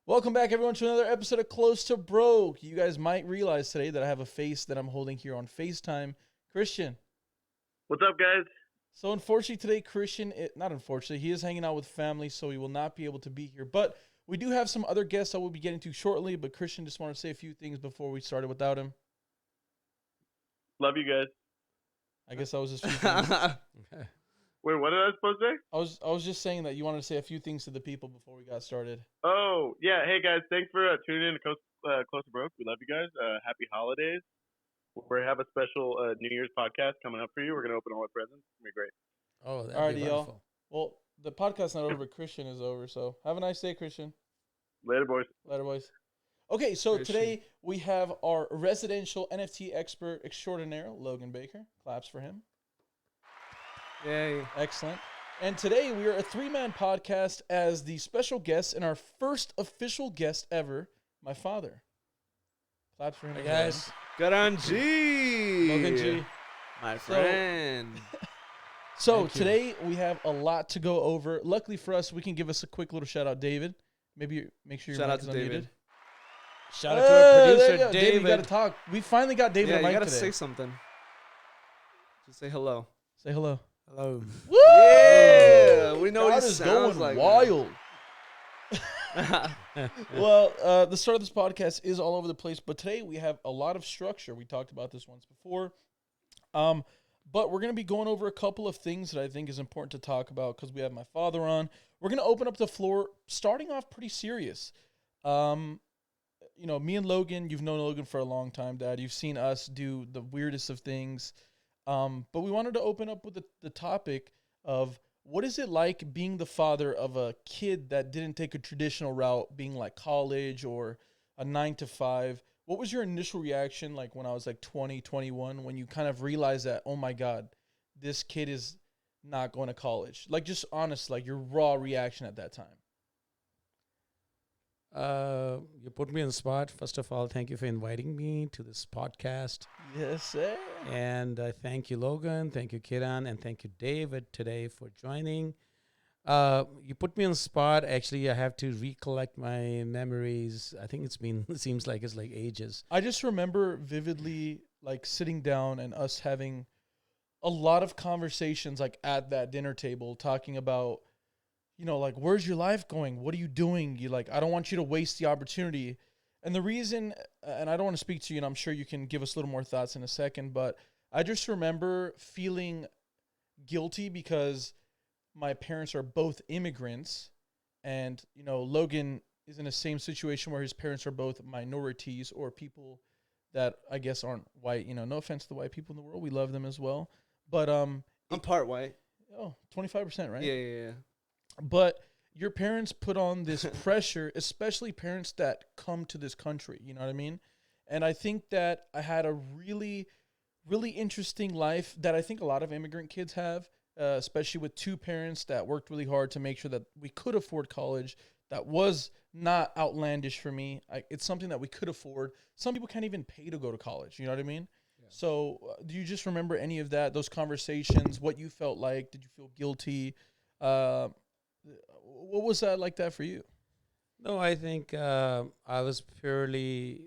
Welcome back, everyone, to another episode of Close to Broke. You guys might realize today that I have a face that I'm holding here on FaceTime. Christian. What's up, guys? So, unfortunately, today, Christian, not unfortunately, he is hanging out with family, so he will not be able to be here. But we do have some other guests that we'll be getting to shortly. But Christian just wanted to say a few things before we started without him. Love you guys. I guess that was just a few things. Wait, what did I supposed to say? I was just saying that you wanted to say a few things to the people before we got started. Oh, yeah. Hey, guys. Thanks for tuning in to Close to Broke. We love you guys. Happy holidays. We have a special New Year's podcast coming up for you. We're going to open all the presents. It's going to be great. Oh, that'd Alrighty, be wonderful. y'all. Well, the podcast's not over. Christian is over. So have a nice day, Christian. Later, boys. Later, boys. Okay, so Christian. today we have our residential NFT expert extraordinaire, Logan Baker. Claps for him. Yay. Excellent. And today we are a three-man podcast as the special guest and our first official guest ever, my father. Claps for him. Hey, as well. guys. Karan G. Logan G. My friend. So Thank you. today we have a lot to go over. Luckily for us, we can give us a quick little shout out, David. Maybe make sure your Shout mic out is to unmuted. David. Shout out to Hey, our there you producer, go. David, you David. gotta talk. We finally got David Yeah, a you mic gotta today. say something. Just say hello. Say hello. Hello. Woo! Yeah, we know what God he is sounds going like. wild. Man. Well, the start of this podcast is all over the place, but today we have a lot of structure. We talked about this once before. But we're going to be going over a couple of things that I think is important to talk about because we have my father on. We're going to open up the floor, starting off pretty serious. You know, me and Logan, you've known Logan for a long time, Dad. You've seen us do the weirdest of things. But we wanted to open up with the topic of what is it like being the father of a kid that didn't take a traditional route, being like college or a 9 to 5? What was your initial reaction like when I was like 20, 21, when you kind of realized that, oh my God, this kid is not going to college? Like just honest, like your raw reaction at that time. You put me on the spot. First of all, thank you for inviting me to this podcast. Yes, sir. And thank you, Logan. Thank you, Kiran. And thank you, David, today for joining. You put me on the spot. Actually, I have to recollect my memories. I think it seems like it's like ages. I just remember vividly like sitting down and us having a lot of conversations like at that dinner table talking about, you know, like, where's your life going? What are you doing? You like, I don't want you to waste the opportunity. And the reason, and I don't want to speak to you, and I'm sure you can give us a little more thoughts in a second, but I just remember feeling guilty because my parents are both immigrants. And, you know, Logan is in the same situation where his parents are both minorities or people that I guess aren't white. You know, no offense to the white people in the world. We love them as well. But, I'm part white. 25%, right? Yeah. But your parents put on this pressure, especially parents that come to this country. You know what I mean? And I think that I had a really, really interesting life that I think a lot of immigrant kids have, especially with two parents that worked really hard to make sure that we could afford college. That was not outlandish for me. It's something that we could afford. Some people can't even pay to go to college. You know what I mean? Yeah. So do you just remember any of that, those conversations, what you felt like? Did you feel guilty? What was that like that for you? No, I think I was purely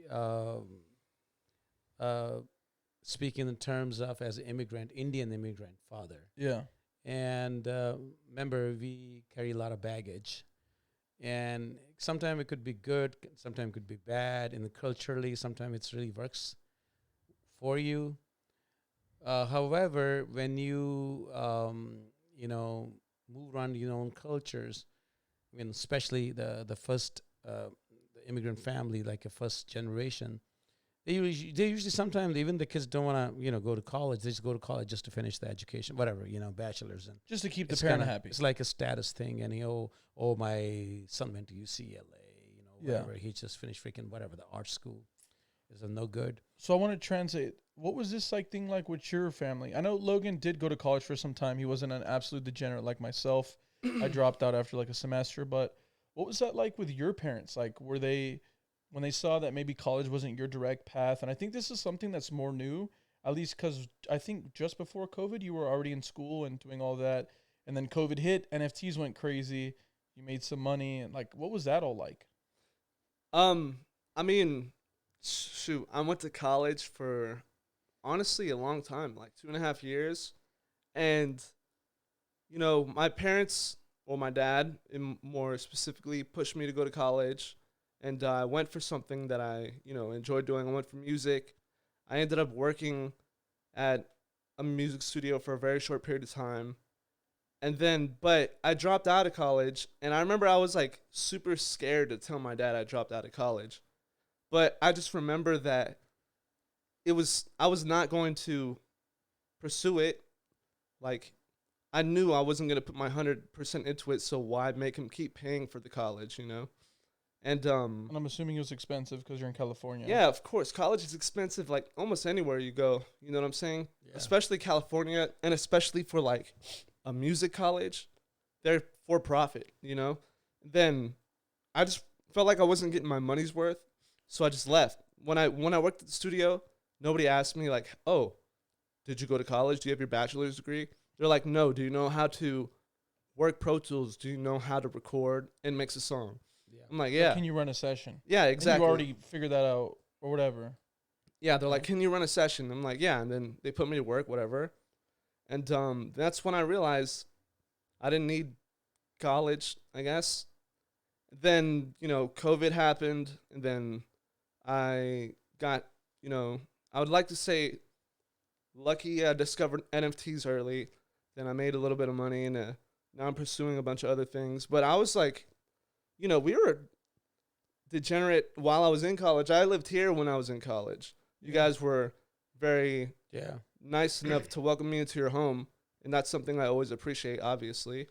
speaking in terms of as an immigrant, Indian immigrant father. Yeah. And remember, we carry a lot of baggage. And sometimes it could be good, sometimes it could be bad. And culturally, sometimes it really works for you. However, when you, move around your own cultures, I mean, especially the first the immigrant family, like a first generation, they usually sometimes even the kids don't want to go to college. They just go to college just to finish the education, whatever, bachelor's, and just to keep the parent happy. It's like a status thing. And my son went to UCLA, whatever. He just finished freaking whatever the art school is no good. So I want to translate. What was this thing like with your family? I know Logan did go to college for some time. He wasn't an absolute degenerate like myself. I dropped out after like a semester, but what was that like with your parents? Like, were they, when they saw that maybe college wasn't your direct path? And I think this is something that's more new, at least because I think just before COVID, you were already in school and doing all that. And then COVID hit, NFTs went crazy. You made some money. And like, what was that all like? I mean, shoot, I went to college for honestly a long time, like 2.5 years, and my parents, or my dad, more specifically, pushed me to go to college, and I went for something that I enjoyed doing. I went for music. I ended up working at a music studio for a very short period of time. And then, but I dropped out of college, and I remember I was like super scared to tell my dad I dropped out of college. But I just remember that I was not going to pursue it. Like, I knew I wasn't going to put my 100% into it, so why make him keep paying for the college, And And I'm assuming it was expensive because you're in California. yeah, of course, college is expensive like almost anywhere you go, you know what I'm saying? Yeah. Especially California, and especially for like a music college. They're for profit, Then I just felt like I wasn't getting my money's worth, so I just left. When I worked at the studio, nobody asked me like, "Oh, did you go to college? Do you have your bachelor's degree?" They're like, "No, do you know how to work Pro Tools? Do you know how to record and mix a song?" Yeah. I'm like, Like, "Yeah." can you run a session? Yeah, And exactly. you already figured that out or whatever. Yeah, they're like, "Can you run a session?" I'm like, "Yeah." And then they put me to work, whatever. And that's when I realized I didn't need college, I guess. Then, COVID happened, and then I got, I would like to say lucky. I discovered NFTs early. Then I made a little bit of money, and now I'm pursuing a bunch of other things. But I was like, we were degenerate while I was in college. I lived here when I was in college. You guys were very Yeah. nice enough to welcome me into your home, and that's something I always appreciate, obviously.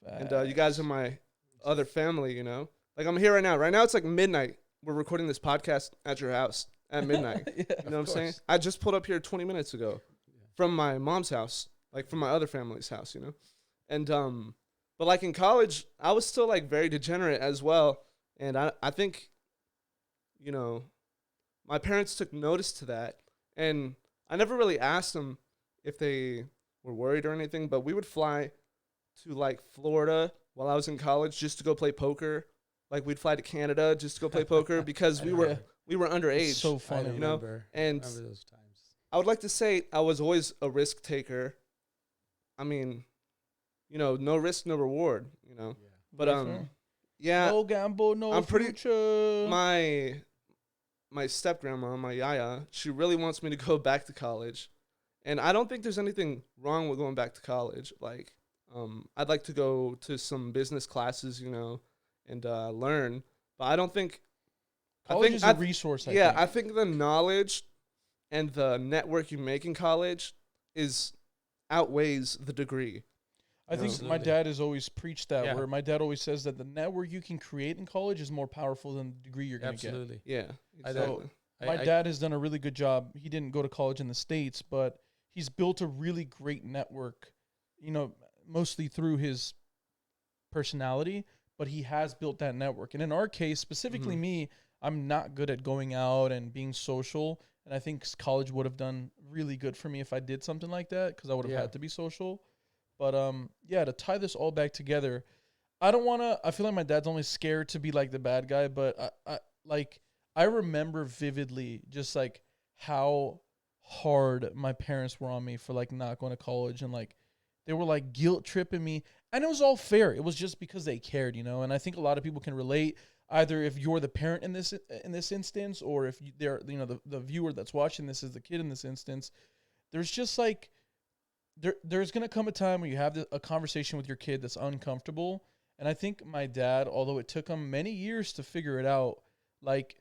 And you guys are my other family, Like, I'm here right now. Right now, it's like midnight. We're recording this podcast at your house at midnight. Yeah, You know what I'm saying? I just pulled up here 20 minutes ago from my mom's house, like from my other family's house, And, but like in college, I was still like very degenerate as well. And I think, my parents took notice to that. And I never really asked them if they were worried or anything, but we would fly to like Florida while I was in college just to go play poker. Like, we'd fly to Canada just to go play poker because we were underage. It's so I funny. remember. And I remember those times. I would like to say I was always a risk taker. I mean, no risk, no reward, Yeah. But Very fair. yeah, No gamble, no I'm pretty- future. my step grandma, my yaya, she really wants me to go back to college, and I don't think there's anything wrong with going back to college. Like, I'd like to go to some business classes, and learn, but I don't think. College is a resource, I think. I think the knowledge and the network you make in college outweighs the degree. I think my Absolutely. dad has always preached that, Yeah. where my dad always says that the network you can create in college is more powerful than the degree you're going to get. Absolutely. Yeah, I exactly. My dad has done a really good job. He didn't go to college in the States, but he's built a really great network, mostly through his personality, but he has built that network. And in our case, specifically me, I'm not good at going out and being social. And I think college would have done really good for me if I did something like that, because I would have Yeah. had to be social. But to tie this all back together, I feel like my dad's only scared to be like the bad guy, but I remember vividly just like how hard my parents were on me for like not going to college, and like they were like guilt tripping me, and it was all fair. It was just because they cared, and I think a lot of people can relate, either if you're the parent in this instance, or if they're the viewer that's watching this is the kid in this instance. There's just like there's going to come a time where you have a conversation with your kid that's uncomfortable. And I think my dad, although it took him many years to figure it out, like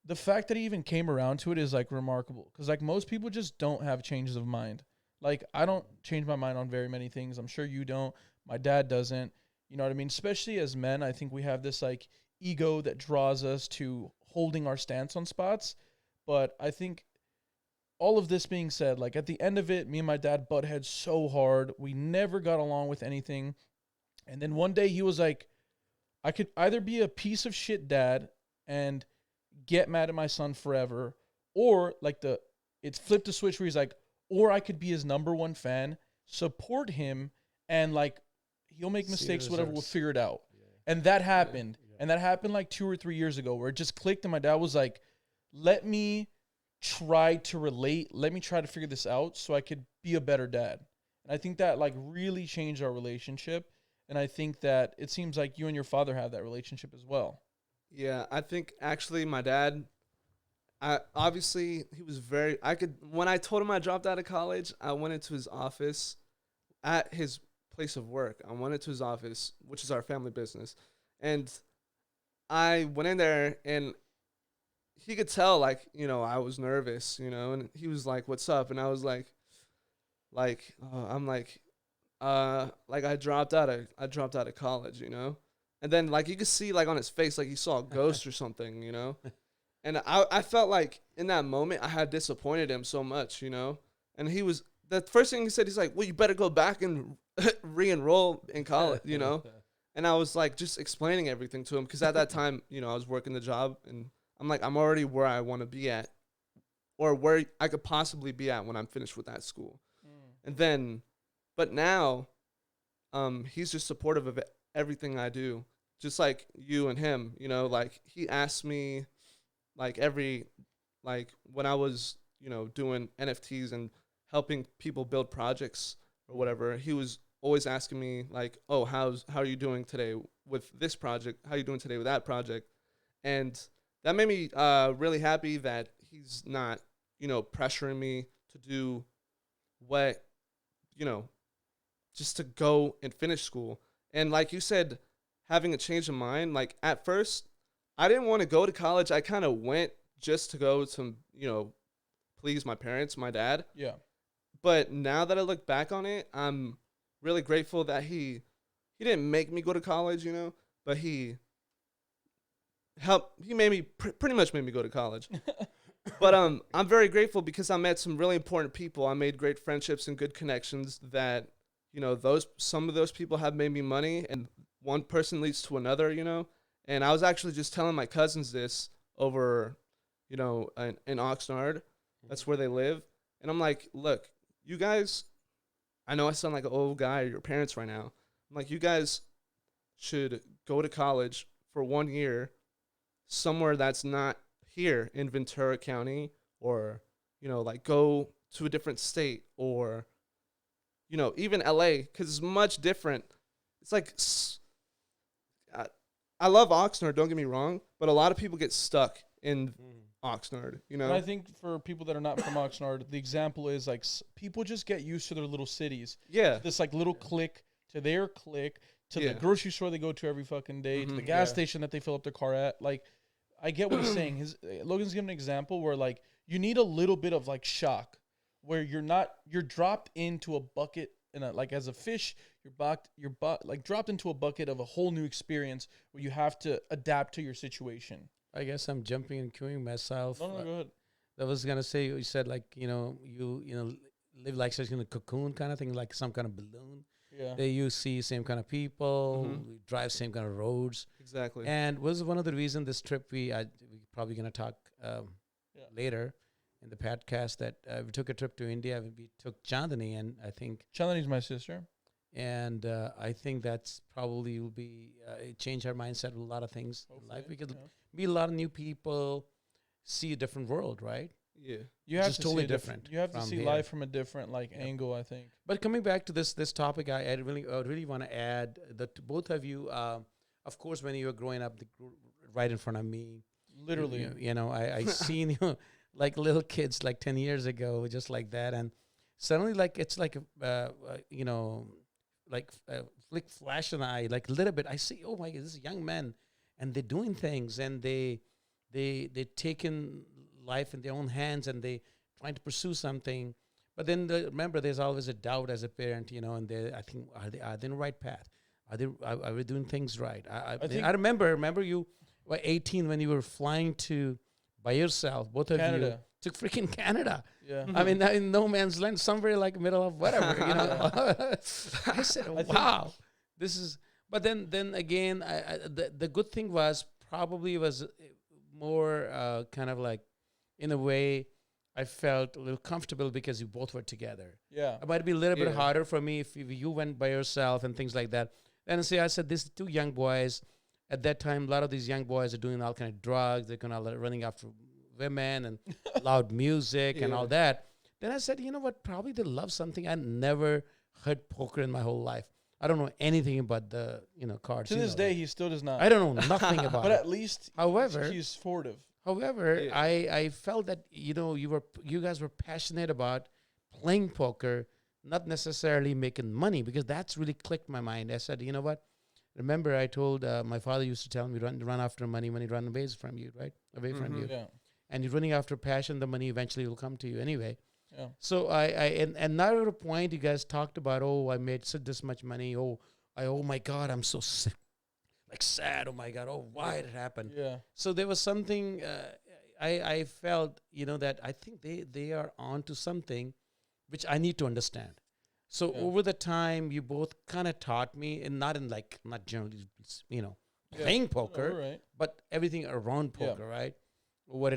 the fact that he even came around to it is like remarkable. Because like most people just don't have changes of mind. Like I don't change my mind on very many things. I'm sure you don't. My dad doesn't. You know what I mean? Especially as men, I think we have this like ego that draws us to holding our stance on spots. But I think all of this being said, like at the end of it, me and my dad butt heads so hard. We never got along with anything. And then one day he was like, I could either be a piece of shit dad and get mad at my son forever, or like it's flipped a switch where he's like, or I could be his number one fan, support him, and like he'll make mistakes, whatever, we'll figure it out. Yeah. And that happened. Yeah. And that happened like 2 or 3 years ago where it just clicked and my dad was like, let me try to relate. Let me try to figure this out so I could be a better dad. And I think that like really changed our relationship. And I think that it seems like you and your father have that relationship as well. Yeah, I think actually my dad, obviously he was when I told him I dropped out of college, I went into his office at his place of work. I went into his office, which is our family business. And I went in there and he could tell, like, I was nervous, and he was like, "What's up?" And I was like, I'm like I dropped out of college, and then like you could see like on his face like he saw a ghost or something, and I felt like in that moment I had disappointed him so much, and the first thing he said, he's like, "Well, you better go back and re-enroll in college," and I was like just explaining everything to him because at that time, I was working the job and I'm like, I'm already where I want to be at or where I could possibly be at when I'm finished with that school. And then, but now, he's just supportive of everything I do, just like you and him, like he asked me like when I was, doing NFTs and helping people build projects or whatever, he was always asking me like, "Oh, how are you doing today with this project? How are you doing today with that project?" And that made me really happy that he's not, pressuring me to do what, just to go and finish school. And like you said, having a change of mind, like at first, I didn't want to go to college. I kind of went just to go to, please my parents, my dad. Yeah. But now that I look back on it, I'm really grateful that he didn't make me go to college, but he pretty much made me go to college. But I'm very grateful because I met some really important people. I made great friendships and good connections that, some of those people have made me money, and one person leads to another, And I was actually just telling my cousins this over, in Oxnard. That's where they live. And I'm like, "Look, you guys, I know I sound like an old guy or your parents right now. I'm like, you guys should go to college for 1 year somewhere that's not here in Ventura County, or, like go to a different state, or, even LA, because it's much different. It's like, I love Oxnard, don't get me wrong, but a lot of people get stuck in Oxnard, And I think for people that are not from Oxnard, the example is like people just get used to their little cities. Yeah. This like little clique to their clique to Yeah. the grocery store they go to every fucking day, to the gas station that they fill up their car at. Like, I get what he's saying. Logan's giving an example where like you need a little bit of like shock, where you're dropped into a bucket as a fish, you're dropped into a bucket of a whole new experience where you have to adapt to your situation. I guess I'm jumping and queuing myself. No, go ahead. I was gonna say, you said like you live like such in a cocoon kind of thing, like some kind of balloon. Yeah. There you see same kind of people, we drive same kind of roads. Exactly. And was one of the reasons this trip we probably gonna talk later in the podcast that we took a trip to India. We took Chandani, and I think Chandani's my sister. And I think that's probably will be it changed our mindset with a lot of things in life. We could meet a lot of new people, see a different world, right? Yeah. You have Just to totally see different You have to from see here. life from a different angle, I think. But coming back to this topic, I really want to add that both of you, of course, when you were growing up, right in front of me, Literally. I seen you like little kids like 10 years ago, just like that, and suddenly like it's like flick flash an eye, like a little bit. I see, oh my God, this is young men, and they're doing things, and they taking life in their own hands, and they trying to pursue something. But then remember, there's always a doubt as a parent, and I think are they in the right path? Are we doing things right? I remember you were 18 when you were flying to by yourself, both of Canada. you to freaking Canada. Yeah. I mean, in no man's land, somewhere like middle of whatever, I said, wow, this is. But then again, the good thing was probably was more kind of like, in a way, I felt a little comfortable because you both were together. Yeah. It might be a little bit harder for me if you went by yourself and things like that. And see, I said, these two young boys, at that time, a lot of these young boys are doing all kind of drugs. They're running after women and loud music and all that. Then I said, you know what? Probably they love something. I never heard poker in my whole life. I don't know anything about the cards. To this day, he still does not. I don't know nothing about but it. at least, However, he's sportive. However, I felt that you guys were passionate about playing poker, not necessarily making money, because that's really clicked my mind. I said, you know what? Remember, I told my father used to tell me, run after money run away from you, right? Away from you. Yeah. And you're running after passion, the money eventually will come to you anyway. Yeah. So and now at a point you guys talked about, I made this much money. Oh my God, I'm so sick. Like sad. Oh my God. Oh, why did it happen? Yeah. So there was something I felt, that I think they are onto something which I need to understand. So over the time, you both kind of taught me, and not generally, playing poker, right. but everything around poker, right? What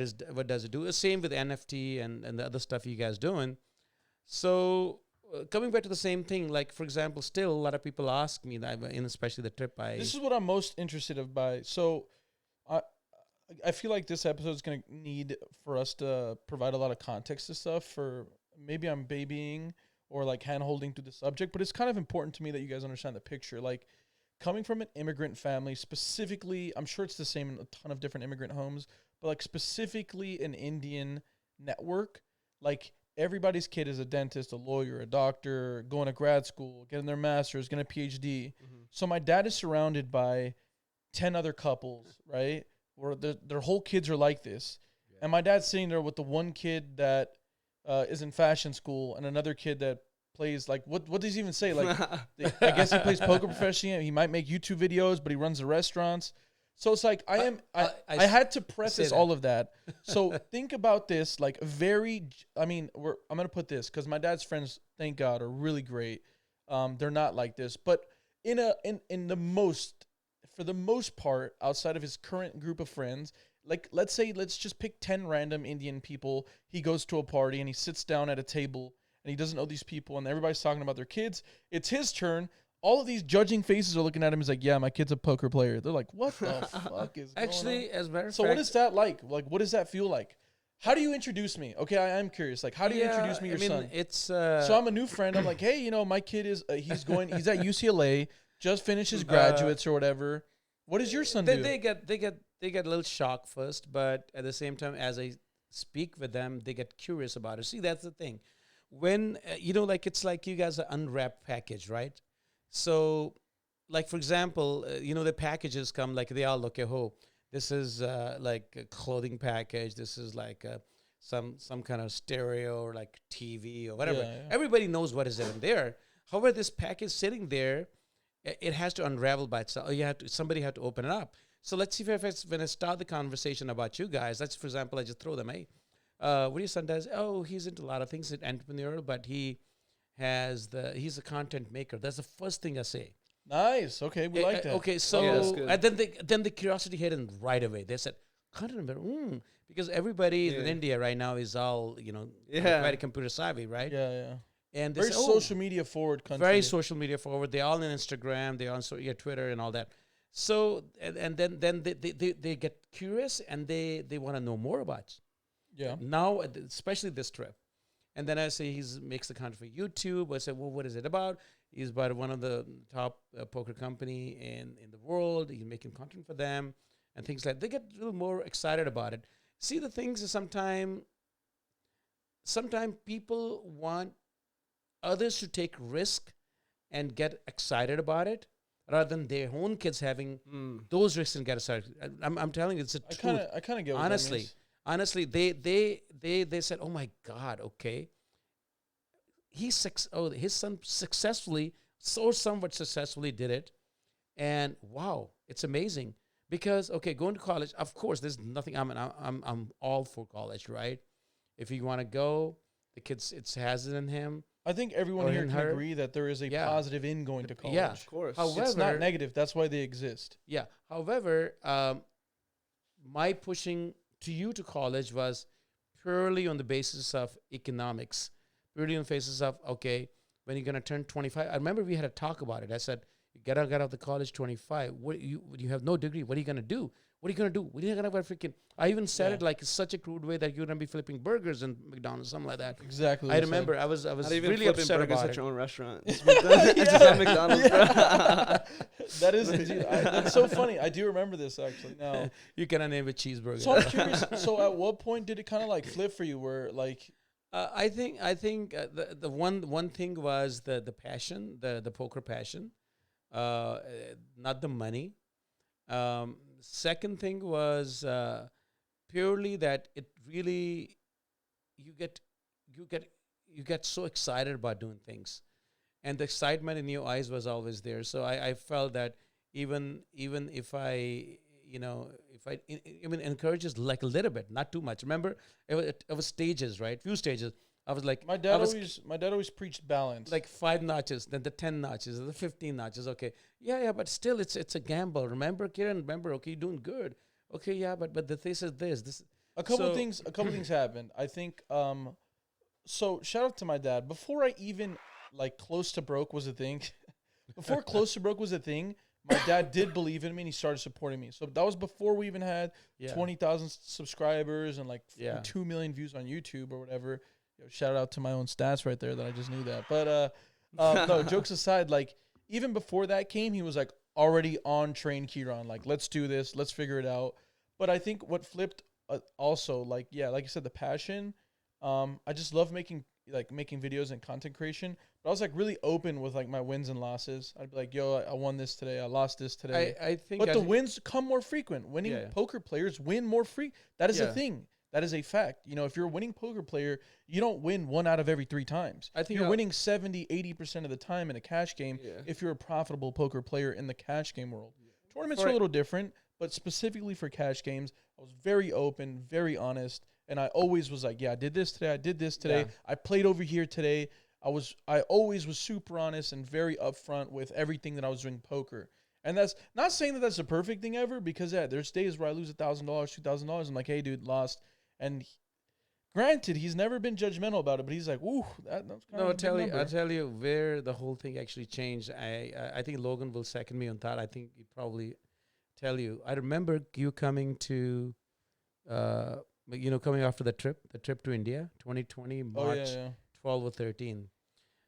does it do? The same with NFT and the other stuff you guys doing. So coming back to the same thing, like for example, still a lot of people ask me that, especially the trip This is what I'm most interested of by. So I feel like this episode is going to need for us to provide a lot of context to stuff. For maybe I'm babying or like hand holding to the subject, but it's kind of important to me that you guys understand the picture. Like coming from an immigrant family, specifically, I'm sure it's the same in a ton of different immigrant homes, but like specifically an Indian network, like everybody's kid is a dentist, a lawyer, a doctor, going to grad school, getting their master's, getting a PhD. So my dad is surrounded by 10 other couples, right? Where their whole kids are like this. Yeah. And my dad's sitting there with the one kid that is in fashion school and another kid that plays, like, what does he even say? Like, I guess he plays poker professionally. He might make YouTube videos, but he runs the restaurants. So it's like I had to preface all of that. So think about this, like I'm going to put this because my dad's friends, thank God, are really great. They're not like this, but for the most part, outside of his current group of friends, like let's just pick 10 random Indian people. He goes to a party and he sits down at a table and he doesn't know these people and everybody's talking about their kids. It's his turn. All of these judging faces are looking at him. He's like, yeah, my kid's a poker player. They're like, what the fuck is actually, going on? as a matter of So fact, what is that like? Like, what does that feel like? How do you introduce me? Okay, I'm curious. Like, how do you introduce me your son? It's so I'm a new friend. I'm like, hey, my kid is he's at UCLA, just finished his graduates or whatever. What does your son do? They get a little shocked first, but at the same time, as I speak with them, they get curious about it. See, that's the thing. When it's like you guys are unwrapped package, right? So, like for example, the packages come like they all look, this is like a clothing package. This is like some kind of stereo or like TV or whatever. Yeah. Everybody knows what is in there. However, this package sitting there, it has to unravel by itself. Somebody had to open it up. So let's see when I start the conversation about you guys. Let's, for example, I just throw them, hey, what do your son does? Oh, he's into a lot of things, entrepreneurial, but he's a content maker. That's the first thing I say. Nice. Okay, we like that. Okay, so and then the curiosity hit in right away. They said, content maker, because everybody in India right now is all very computer savvy, right? Yeah, yeah. And they very say, social media forward country. Very social media forward. They're all on Instagram. They're on Twitter and all that. So and then they get curious and they want to know more about you. Yeah. Now, especially this trip. And then I say he makes the content for YouTube. I said, well, what is it about? He's about one of the top poker company in the world. He's making content for them and things like that. They get a little more excited about it. See, the things is sometimes people want others to take risk and get excited about it rather than their own kids having those risks and get excited. I'm telling you, it's a truth. I kind of get what honestly. that means. Honestly, they said, "Oh my God, okay." His son somewhat successfully did it, and wow, it's amazing. Because going to college, of course, there's nothing. I'm all for college, right? If you want to go, the kids has it in him. I think everyone here can agree that there is a positive in going to college. Yeah, of course. However, it's not negative. That's why they exist. Yeah. However, my pushing to you to college was purely on the basis of economics, purely on the basis of, when you're going to turn 25. I remember we had a talk about it. I said, You get out of the college 25. You have no degree. What are you gonna do? What are you gonna do? What are you gonna freaking? I even said it like such a crude way that you're gonna be flipping burgers in McDonald's, something like that. Exactly. I remember I was Not even really flipping upset burgers about at it. your own restaurant. It's just at McDonald's, bro. That is, dude, that's so funny. I do remember this actually. Now, You cannot name a cheeseburger. so I'm curious. So at what point did it kind of like flip for you? Where like, I think the one thing was the passion, the poker passion, not the money. Second thing was purely that it really you get so excited about doing things, and the excitement in your eyes was always there. So I felt that even if I even encourages like a little bit, not too much. Remember, it was stages, right? Few stages. I was like, my dad always preached balance. like 5 notches, then the 10 notches, the 15 notches. Okay, yeah, but still, it's a gamble. Remember, Kiran? Remember, okay, you're doing good. Okay, yeah, but the thing is this. a couple so- things happened. I think. So shout out to my dad. Before I even like close to broke was a thing. Before close to broke was a thing, my dad did believe in me and he started supporting me. So that was before we even had 20,000 subscribers and like 2 million views on YouTube or whatever. Shout out to my own stats right there that I just knew that. But no, jokes aside, like even before that came, he was like already on train Kiran. Like, let's do this. Let's figure it out. But I think what flipped also, like you said, the passion. I just love making videos and content creation. But I was like really open with like my wins and losses. I'd be like, yo, I won this today. I lost this today. I think, but the wins come more frequent. Winning poker players win more That is a thing. That is a fact. You know, if you're a winning poker player, you don't win 1 out of every 3 times. I think you're winning 70, 80% of the time in a cash game if you're a profitable poker player in the cash game world. Tournaments are a little different, but specifically for cash games, I was very open, very honest, and I always was like, yeah, I did this today. I played over here today. I always was super honest and very upfront with everything that I was doing poker. And that's not saying that that's the perfect thing ever, because there's days where I lose $1,000, $2,000. I'm like, hey, dude, lost. And granted, he's never been judgmental about it, but he's like, "Ooh, that's kind of a big number." I'll tell you where the whole thing actually changed. I think Logan will second me on that. I think he'd probably tell you. I remember you coming to, coming after the trip to India, 2020 March 12 or 13.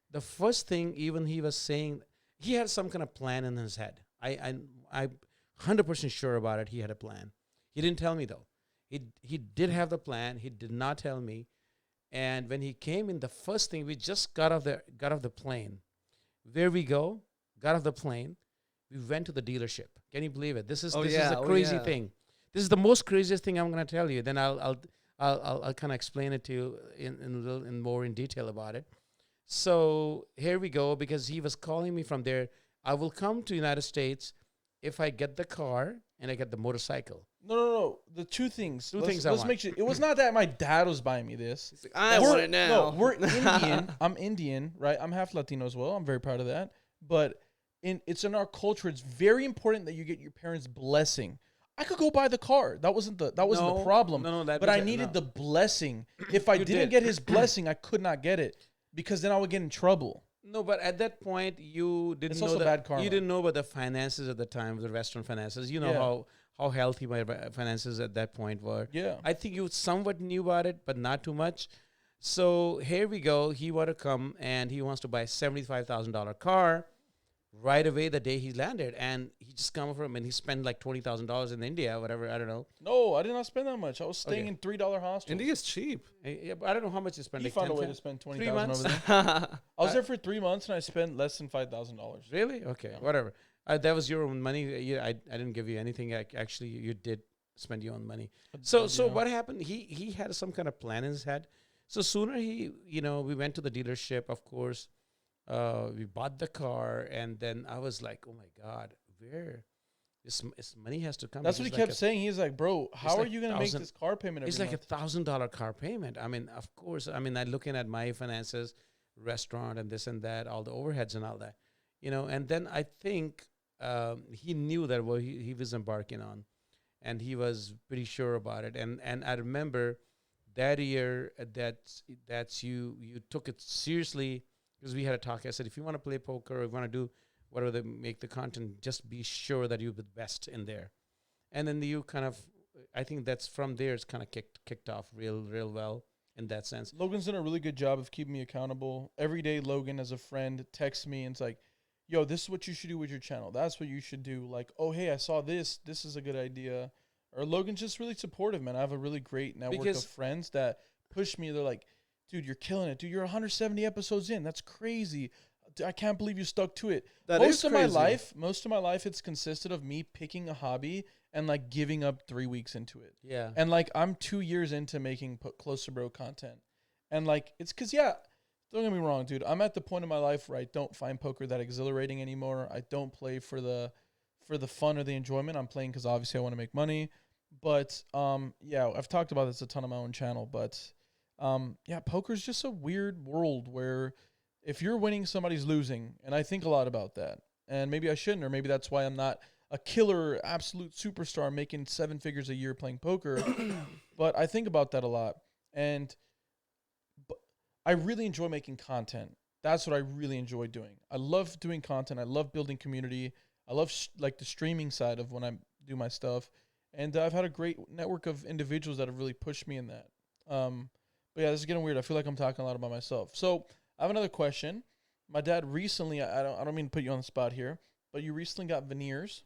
The first thing, even he was saying, he had some kind of plan in his head. I'm 100% sure about it. He had a plan. He didn't tell me though. He did have the plan. He did not tell me. And when he came in, the first thing, we just got off the plane. Where we go, got off the plane, we went to the dealership. Can you believe it? This is a crazy thing. This is the most craziest thing I'm going to tell you. Then I'll kind of explain it to you in more in detail about it. So here we go, because he was calling me from there. I will come to United States if I get the car and I get the motorcycle. No. The two things. Let's make sure. It was not that my dad was buying me this. Like, I want it now. No, we're Indian. I'm Indian, right? I'm half Latino as well. I'm very proud of that. But it's in our culture. It's very important that you get your parents' blessing. I could go buy the car. That wasn't the problem. But I needed the blessing. If I didn't get his blessing, I could not get it, because then I would get in trouble. No, but at that point, you didn't know bad karma. You didn't know about the finances at the time, the restaurant finances. You know how healthy my finances at that point were. Yeah. I think you somewhat knew about it, but not too much. So here we go. He wanted to come, and he wants to buy a $75,000 car right away the day he landed. And he just come from, and he spent like $20,000 in India, whatever, I don't know. No, I did not spend that much. I was staying in $3 hostels. India's cheap. Yeah, but I don't know how much you spent. He like found a 10, way to spend 3 $20,000 months? over there. I was there for 3 months, and I spent less than $5,000. Really? Okay, whatever. That was your own money. I didn't give you anything. Actually, you did spend your own money. So what happened? He had some kind of plan in his head. So sooner we went to the dealership, of course. We bought the car, and then I was like, oh my God, where this money has to come. That's what he kept saying. He's like, bro, how are you going to make this car payment every month? It's like $1,000 car payment. I mean, of course, I'm looking at my finances, restaurant and this and that, all the overheads and all that, and then I think he knew that what he was embarking on, and he was pretty sure about it. And I remember that year that you took it seriously, because we had a talk. I said, if you want to play poker or you want to do whatever they make the content, just be sure that you're the best in there. And then you kind of, I think that's from there, it's kind of kicked off real well in that sense. Logan's done a really good job of keeping me accountable. Every day, Logan, as a friend, texts me and it's like, yo, this is what you should do with your channel. That's what you should do. Like, oh, hey, I saw this. This is a good idea. Or Logan's just really supportive, man. I have a really great network of friends that push me. They're like, dude, you're killing it. Dude, you're 170 episodes in. That's crazy. I can't believe you stuck to it. Most of my life, it's consisted of me picking a hobby and like giving up 3 weeks into it. Yeah. And like I'm 2 years into making Closer Bro content. And like it's because, yeah, don't get me wrong, dude. I'm at the point in my life where I don't find poker that exhilarating anymore. I don't play for the fun or the enjoyment. I'm playing because obviously I want to make money. But yeah, I've talked about this a ton on my own channel. But yeah, poker's just a weird world where if you're winning, somebody's losing. And I think a lot about that. And maybe I shouldn't, or maybe that's why I'm not a killer, absolute superstar making 7 figures a year playing poker. But I think about that a lot. And I really enjoy making content. That's what I really enjoy doing. I love doing content. I love building community. I love like the streaming side of when I do my stuff. And I've had a great network of individuals that have really pushed me in that. But yeah, this is getting weird. I feel like I'm talking a lot about myself. So I have another question. My dad recently, I don't mean to put you on the spot here, but you recently got veneers.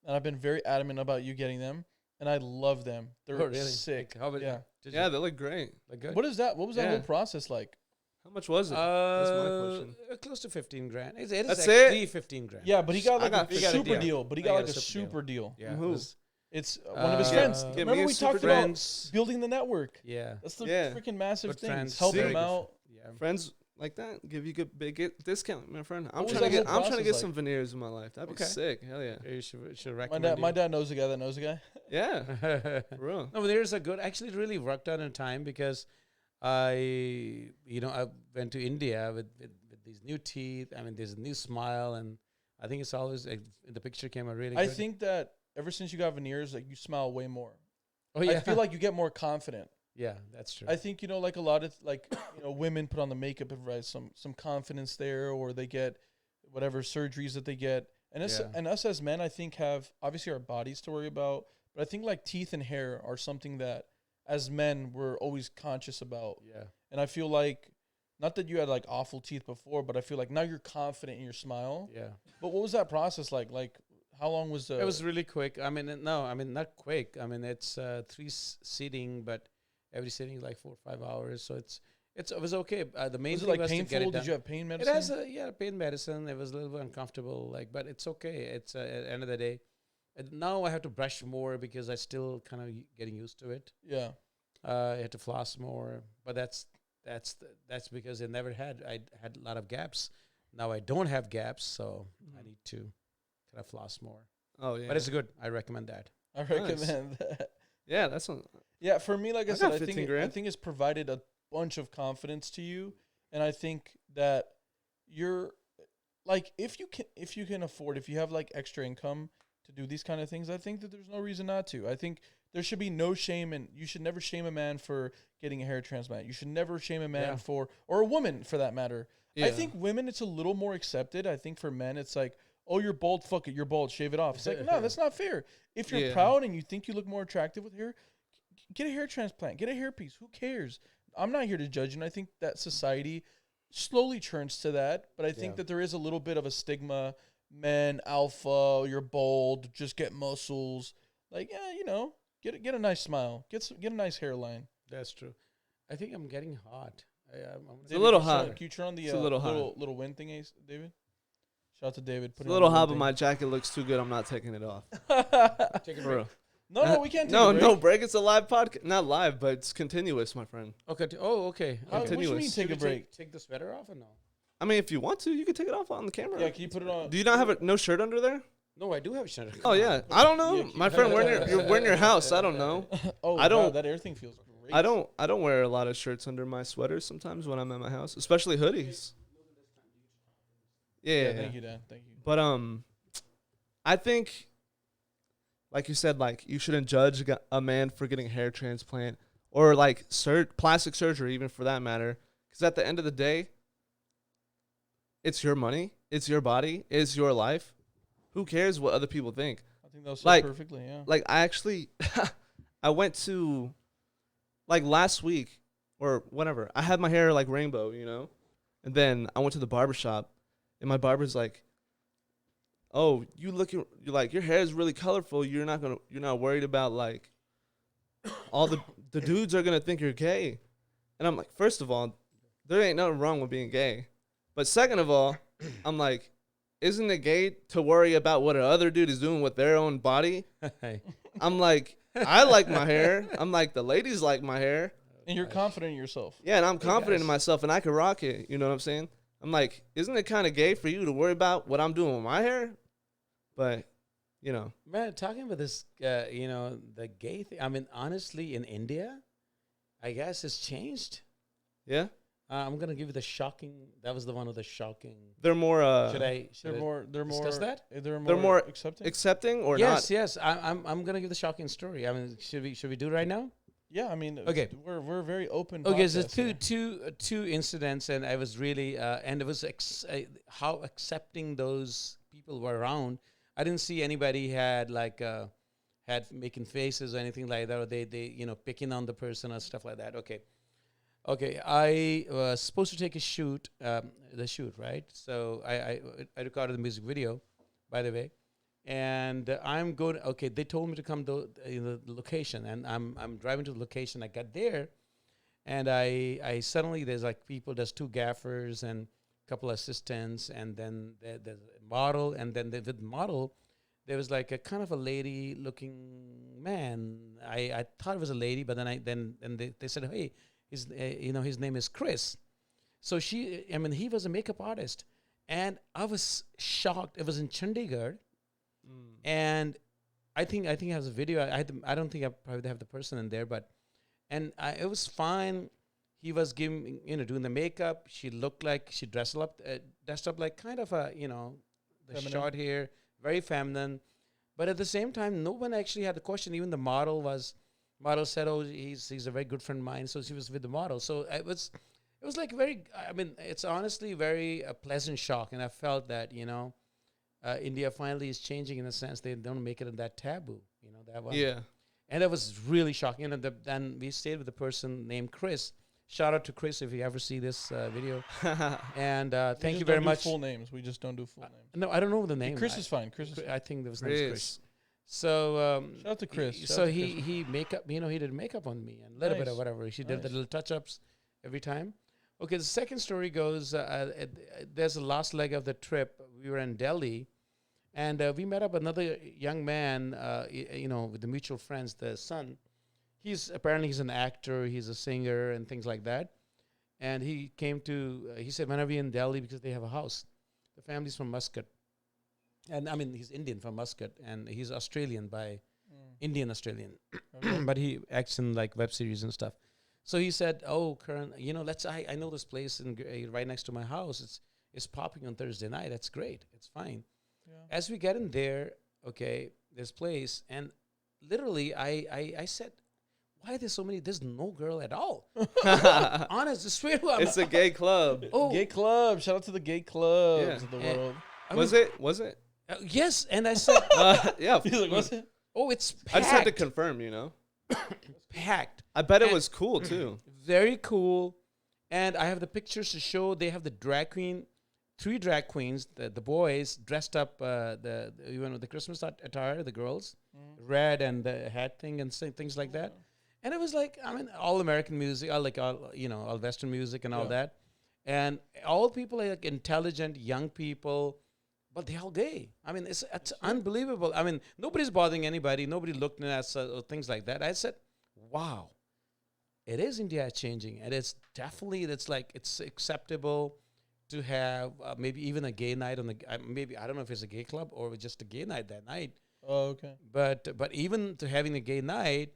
And I've been very adamant about you getting them, and I love them. They're really sick. Like, Yeah, they look great. Like good. What is that? What was that whole process like? How much was it? That's my question. Close to 15 grand. It is That's actually 15 grand. Yeah, but he got like a super deal. deal. But he got like a super deal. Yeah. It's one of his friends. Remember we talked about building the network? Yeah. That's the freaking massive thing. Friends. Help him out. Yeah. Friends like that give you good big discount, my friend. I'm What trying to get like? some veneers in my life. That'd be sick. Hell yeah. You should recommend My dad knows a guy that knows a guy. Yeah. For real. No, but there's a good. Actually, it really worked out in time because I went to India with these new teeth. I mean, there's a new smile, and I think it's always the picture came out really good. I think that ever since you got veneers, like you smile way more. Oh yeah. I feel like you get more confident. Yeah, that's true. I think, like a lot of women put on the makeup and provides some confidence there, or they get whatever surgeries that they get. And us as men, I think, have obviously our bodies to worry about, but I think like teeth and hair are something that as men we're always conscious about. Yeah. And I feel like, not that you had like awful teeth before, but I feel like now you're confident in your smile. Yeah. But what was that process like? Like how long was It was really quick. I mean, not quick. I mean, it's 3 seating, but every sitting is like 4 or 5 hours, so it was okay. The main was thing it like was painful? to get it done. Did you have pain medicine? It has pain medicine. It was a little bit uncomfortable, but it's okay. It's at the end of the day. And now I have to brush more because I still kind of getting used to it. Yeah. I had to floss more, but that's because I had a lot of gaps. Now I don't have gaps, so I need to kind of floss more. Oh yeah. But it's good. I recommend that. I recommend that. Yeah, that's one. Yeah, for me, like I said, I think it's provided a bunch of confidence to you, and I think that you're like if you can afford, if you have like extra income to do these kind of things, I think that there's no reason not to. I think there should be no shame, and you should never shame a man for getting a hair transplant. You should never shame a man or a woman for that matter. Yeah. I think women, it's a little more accepted. I think for men, it's like, oh, you're bald, fuck it, you're bald, shave it off. It's like, no, that's not fair. If you're proud and you think you look more attractive with hair, get a hair transplant, get a hairpiece. Who cares? I'm not here to judge, and I think that society slowly turns to that. But I think that there is a little bit of a stigma. Men, alpha, you're bald, just get muscles. Like, get a nice smile, get a nice hairline. That's true. I think I'm getting hot. It's a little hot. Can you turn on the little wind thing, David? Shout out to David. It's a little hot, but my jacket looks too good. I'm not taking it off. Take a break. No, we can't take a break. No break. It's a live podcast. Not live, but it's continuous, my friend. Okay. Okay. What do you mean take a break? Take the sweater off or no? I mean, if you want to, you can take it off on the camera. Yeah, can you put it on? Do you not have no shirt under there? No, I do have a shirt. Oh, yeah. I don't know. My friend, we're in your house. I don't know. I don't. God, that air thing feels great. I don't wear a lot of shirts under my sweaters sometimes when I'm at my house, especially hoodies. Yeah. Thank you, Dan. Thank you. But I think, like you said, like you shouldn't judge a man for getting a hair transplant or like plastic surgery, even for that matter, because at the end of the day, it's your money, it's your body, it's your life. Who cares what other people think? I think that was Like- perfectly. Yeah. Like I actually, I went to, like last week or whenever, I had my hair like rainbow, you know, and then I went to the barbershop, and my barber's like, "Oh, you're like your hair is really colorful. You're not worried about like all the dudes are gonna think you're gay." And I'm like, first of all, there ain't nothing wrong with being gay, but second of all, I'm like, isn't it gay to worry about what another dude is doing with their own body? I'm like, I like my hair. I'm like, the ladies like my hair. And you're confident in yourself. Yeah, and I'm confident guys. in myself, and I can rock it. You know what I'm saying? I'm like, isn't it kind of gay for you to worry about what I'm doing with my hair? But, you know. Man, talking about this, the gay thing. I mean, honestly, in India, I guess it's changed. Yeah? I'm gonna give you the shocking. That was the one of the shocking. They're more Should I? They're discuss more. that? They're They're more more accepting. accepting or Yes, not? yes. I'm gonna give the shocking story. I mean, should we do it right now? Yeah, I mean, Okay. we're very open. Okay, so podcast here. two incidents, and I was really and it was how accepting those people were around. I didn't see anybody had making faces or anything like that, or they picking on the person or stuff like that. Okay. I was supposed to take a shoot, right? So I recorded the music video, by the way, and I'm going. Okay, they told me to come to the location, and I'm driving to the location. I got there, and I suddenly there's like people. There's two gaffers and a couple assistants, and then there's a model, and then with the model, there was like a kind of a lady-looking man. I thought it was a lady, but then they said, hey. His name is Chris. So he was a makeup artist, and I was shocked. It was in Chandigarh, and I think it has a video. I don't think I probably have the person in there, but it was fine. He was doing the makeup. She looked like she dressed up like kind of a the Feminine. short hair, very feminine, but at the same time, no one actually had the question. Even the model said, "Oh, he's a very good friend of mine." So she was with the model. So it was like very. I mean, it's honestly very a pleasant shock, and I felt that India finally is changing in a sense. They don't make it that taboo. That one. Yeah. And that was really shocking. And then we stayed with a person named Chris. Shout out to Chris if you ever see this video. And We thank just you very don't do much. Full names. We just don't do full names. No, I don't know the name. Chris is fine. Chris is. I think that was name's Chris. Chris. So Shout out to Chris. Shout So out to he Chris. he makeup. He did makeup on me and a little bit of Nice. whatever. She did the Nice. little touch ups every time. Okay, the second story goes. There's the last leg of the trip. We were in Delhi, and we met up another young man. With the mutual friends, the son. He's an actor. He's a singer and things like that. And he came to. He said, "When are we in Delhi?" Because they have a house. The family's from Muscat. And I mean, he's Indian from Muscat, and he's Australian by Indian Australian, Okay. but he acts in like web series and stuff. So he said, "Oh, Karan, I know this place right next to my house. It's popping on Thursday night. That's great. It's fine." Yeah. As we get in there, okay, this place, and literally, I said, "Why are there so many? There's no girl at all." Honest, I swear to God. It's a gay club. Oh, Gay club. Shout out to the gay clubs Yeah. of the Eh, world. I Was mean, it? yes, and I said, Yeah. He's like, what's it? "Oh, it's packed." I just had to confirm, Packed. I bet it And- was cool too. Very cool. And I have the pictures to show. They have the drag queen, 3 drag queens, the boys dressed up the Christmas attire, the girls, red and the hat thing and things like that. And it was like, I mean, all American music, all Western music and all Yeah. that. And all people are like intelligent, young people, but they're all gay. I mean, it's unbelievable. I mean, nobody's bothering anybody. Nobody looked at us or things like that. I said, wow, it is India changing. And it's definitely, it's acceptable to have maybe even a gay night on maybe, I don't know if it's a gay club or just a gay night that night. Oh, okay. But even to having a gay night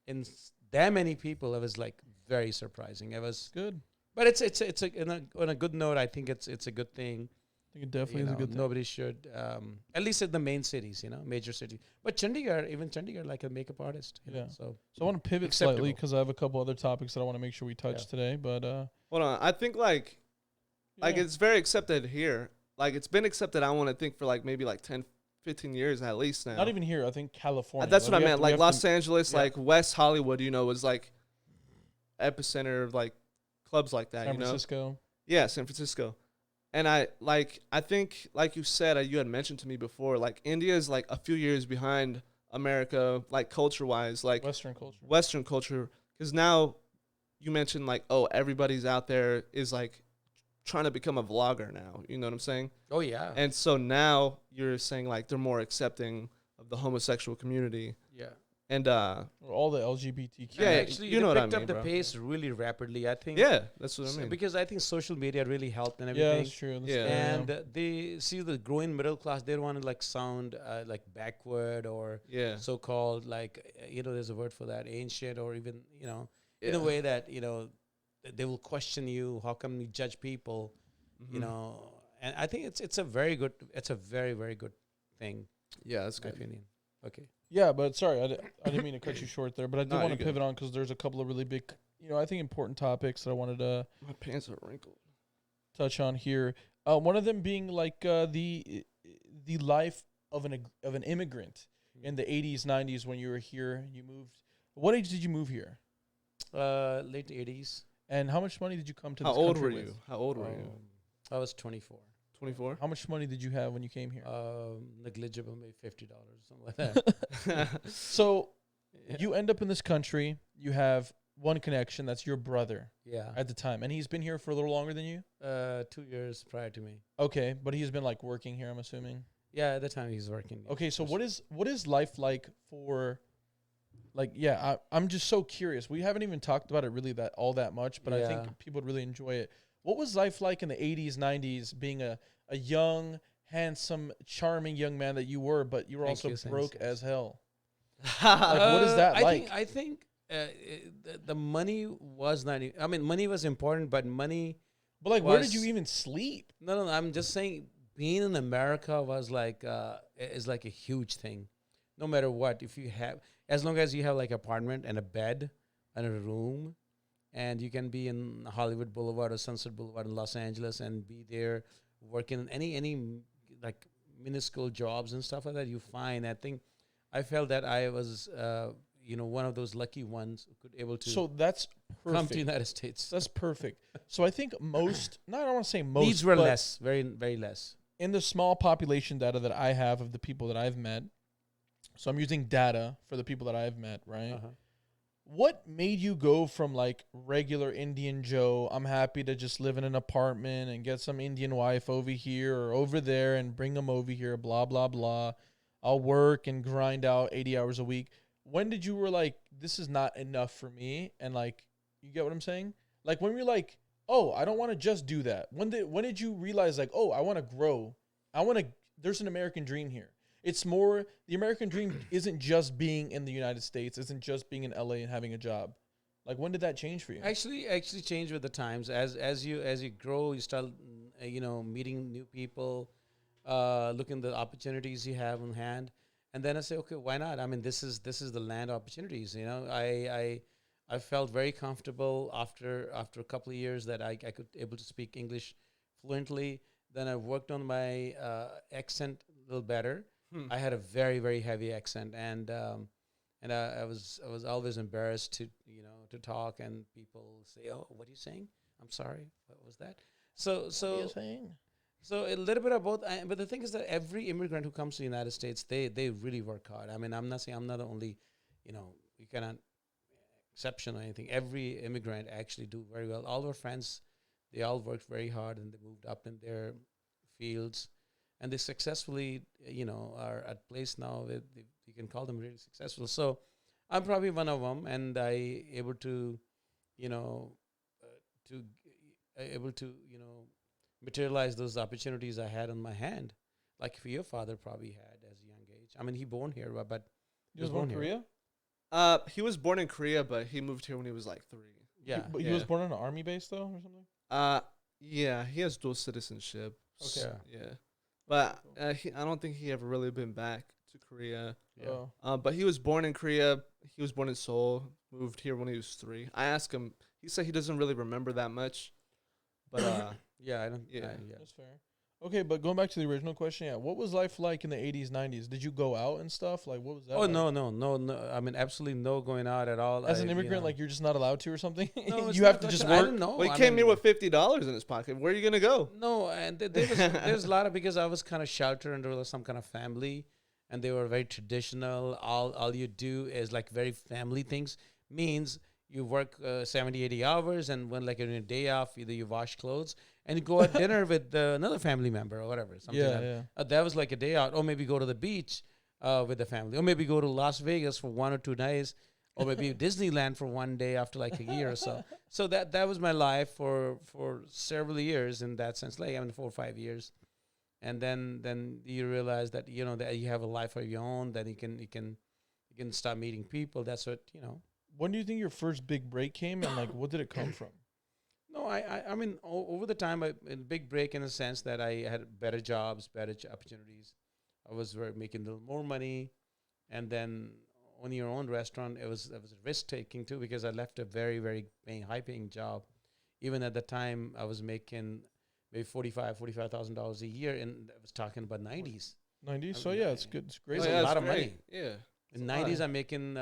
in that many people, it was like very surprising. It was Good. but it's on a good note. I think it's a good thing. I think it definitely is a good thing. Nobody should, at least in the main cities, major cities. But Chandigarh, like a makeup artist. Yeah. So So I want to pivot Acceptable. slightly because I have a couple other topics that I want to make sure we touch Yeah. today. But Hold on. I think like yeah. it's very accepted here. like it's been accepted. I want to think for like maybe like 10, 15 years at least now. Not even here. I think California. That's Like, what I we have meant. to- we Like have Los to- Angeles, yeah. like West Hollywood, was like epicenter of like clubs like that. San Francisco. Yeah, San Francisco. And I think like you said, you had mentioned to me before, like India is like a few years behind America, like culture wise, like Western culture. Because now you mentioned like, oh, everybody's out there is like trying to become a vlogger now. You know what I'm saying? Oh yeah. And so now you're saying like they're more accepting of the homosexual community. Yeah. And all the LGBTQ. Yeah, Actually, you they know what I picked up mean, the bro. pace really rapidly. I think. yeah, that's what I So- mean. because I think social media really helped and Yeah, everything. that's true. That's Yeah. true, And they see the growing middle class. They don't want to like sound like backward or Yeah. so-called like there's a word for that, ancient, or even in Yeah. a way that they will question you. How come you judge people? Mhm. And I think it's a very good. It's a very very good thing. Yeah, that's In my good. opinion. Okay. Yeah, but sorry, I didn't mean to cut you short there, but I did No, want you're to good. pivot on because there's a couple of really big, I think important topics that I wanted to My pants are wrinkled. touch on here. One of them being like the life of an immigrant in the 80s, 90s when you were here. You moved. What age did you move here? Late 80s. And how much money did you come to How this old country were with? you? How old were you? I was 24. 24. How much money did you have when you came here? Negligible, maybe $50, something like that. So Yeah. you end up in this country. You have one connection. That's your brother Yeah. at the time. And he's been here for a little longer than you? 2 years prior to me. Okay, but he's been like working here, I'm assuming. Yeah, at the time he's working. Okay, so what is life like for I'm just so curious. We haven't even talked about it really all that much, but I Yeah. think people would really enjoy it. What was life like in the 80s, 90s being a young, handsome, charming young man that you were, but you were Thank also you, thanks, broke thanks. as hell? What is that like? I think the money was not. I mean, money was important, but money. But like, where did was- you even sleep? No. I'm just saying, being in America was like is like a huge thing. No matter what, if you have, as long as you have like apartment and a bed and a room, and you can be in Hollywood Boulevard or Sunset Boulevard in Los Angeles and be there working in any like minuscule jobs and stuff like that, you find. I think I felt that I was one of those lucky ones who could able to So that's come to perfect. the United States. That's perfect. So I think most, I don't want to say most, Needs were but less, very very less. in the small population data that I have of the people that I've met, so I'm using data for the people that I've met, right? Uh-huh. What made you go from like regular Indian Joe, I'm happy to just live in an apartment and get some Indian wife over here or over there and bring them over here, blah, blah, blah. I'll work and grind out 80 hours a week. When did you were like, this is not enough for me? And like, you get what I'm saying? Like when you're like, oh, I don't want to just do that. When did you realize like, oh, I want to grow. There's an American dream here. It's more, the American dream isn't just being in the United States, isn't just being in LA and having a job. Like when did that change for you? Actually change with the times. As you grow, you start meeting new people, looking at the opportunities you have on hand, and then I say, okay, why not? I mean, this is the land of opportunities. I felt very comfortable after a couple of years that I could able to speak English fluently. Then I worked on my accent a little better. I had a very very heavy accent, and I was always embarrassed to talk, and people say, "Oh, what are you saying? I'm sorry, what was that?" So What are you saying? so a little bit of both. But the thing is that every immigrant who comes to the United States, they really work hard. I mean, I'm not saying I'm not the only, you cannot exception or anything. Every immigrant actually do very well. All our friends, they all worked very hard and they moved up in their fields. And they successfully, are at place now that you can call them really successful. So I'm probably one of them, and I able to, materialize those opportunities I had on my hand, like for your father probably had as a young age. I mean, he born here, but He was born in Korea? He was born in Korea, but he moved here when he was like 3. yeah, But he was born on an army base though or something? Yeah, he has dual citizenship. Okay. Yeah, but I don't think he ever really been back to Korea. yeah. Oh. But he was born in Korea. He was born in Seoul. Moved here when he was 3. I asked him. He said he doesn't really remember that much. But Yeah, I don't. Yeah. Yeah. That's fair. Okay, but going back to the original question, yeah, what was life like in the 80s, 90s? Did you go out and stuff? Like, what was that? Oh like? no. I mean, absolutely no going out at all. As an immigrant, like you're just not allowed to or something. no, it's you have not to like just that. I work. didn't know. Well, he I came mean, here with $50 in his pocket. Where are you gonna go? No, and there's a lot of, because I was kind of sheltered under some kind of family, and they were very traditional. All you do is like very family things. Means you work 70, 80 hours, and when like on a day off, either you wash clothes and you go out dinner with another family member or whatever. Something Yeah, like yeah. that was like a day out, or maybe go to the beach with the family, or maybe go to Las Vegas for 1 or 2 days, or maybe Disneyland for 1 day after like a year or so. So that was my life for several years in that sense, like I mean 4 or 5 years, and then you realize that that you have a life of your own, that you can start meeting people. That's what When do you think your first big break came, and like, what did it come from? No, I mean, over the time, a big break in the sense that I had better jobs, better opportunities. I was making a little more money, and then owning your own restaurant, it was risk taking too, because I left a very, very high paying job. Even at the time, I was making maybe $45,000 a year, and I was talking about 90s. 90s. So yeah, it's good. It's great. It's Oh, a yeah, lot that's of money. great. Yeah. In That's a 90s, lot. I'm making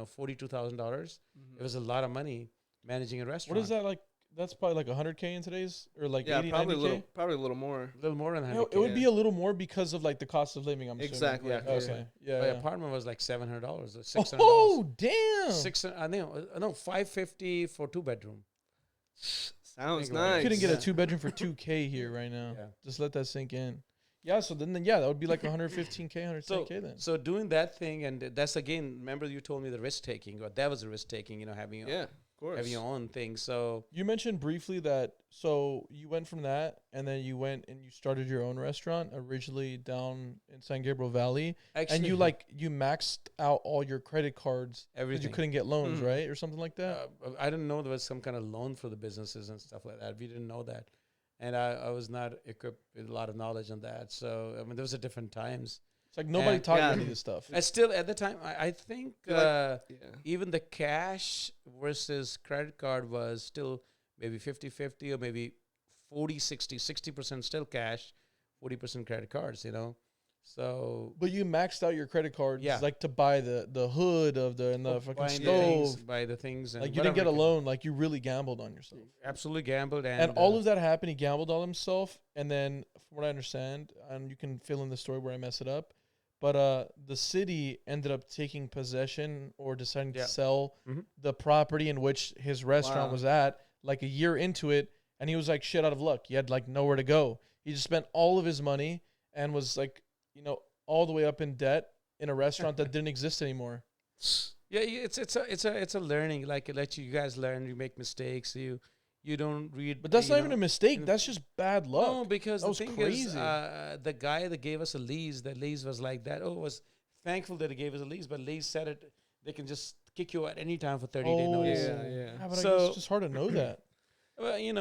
$42,000. Mhm. It was a lot of money managing a restaurant. What is that like? That's probably like 100K in today's, or like Yeah, 80, probably 90K. probably a little more. A little more than You 100K. know, it would be yeah. a little more because of like the cost of living. I'm assuming. Exactly, Like, yeah, okay. Yeah. My yeah. apartment was like $700 or $600. Oh damn! 600. I know, $550 for 2-bedroom. Sounds Think about it. You nice. couldn't get a Yeah. 2-bedroom for 2K here right now. Yeah. Just let that sink in. Yeah. So then yeah, that would be like 115K, 110K then. So doing that thing, and that's again, remember you told me the risk taking, or that was a risk taking, having Yeah, of course. having your own thing. So You mentioned briefly that so you went from that and then you went and you started your own restaurant originally down in San Gabriel Valley, actually, and you maxed out all your credit cards because everything. you couldn't get loans, Mhm. right, or something like that. I didn't know there was some kind of loan for the businesses and stuff like that. We didn't know that, and I was not equipped with a lot of knowledge on that. So I mean, there was a different times. It's like nobody and- taught you Yeah. any of this stuff. I still at the time, I think. You're like- Yeah. Even the cash versus credit card was still maybe 50-50, or maybe 60% still cash, 40% credit cards, So But you maxed out your credit cards, Yeah. like to buy the hood of the fucking buying the stove. things, buy the things, and Like you didn't get a whatever. loan. Like you really gambled on yourself. Absolutely gambled, And all of that happened. He gambled on himself, and then, from what I understand, and you can fill in the story where I mess it up, but the city ended up taking possession or deciding Yeah. to sell Mhm. the property in which his restaurant Wow. was at, like a year into it, and he was like shit out of luck. He had like nowhere to go. He just spent all of his money and was like, all the way up in debt in a restaurant that didn't exist anymore. Yeah, it's a learning. Like it lets you guys learn. You make mistakes. You don't read. But that's you not even know, a mistake. in- That's just bad luck. No, because That the was thing is, crazy. the guy that gave us a lease, the lease was like that. Oh, was thankful that he gave us a lease, but lease said it. They can just kick you at any time for 30-day notice. Yeah. But I So- guess it's just hard to know that. Well, you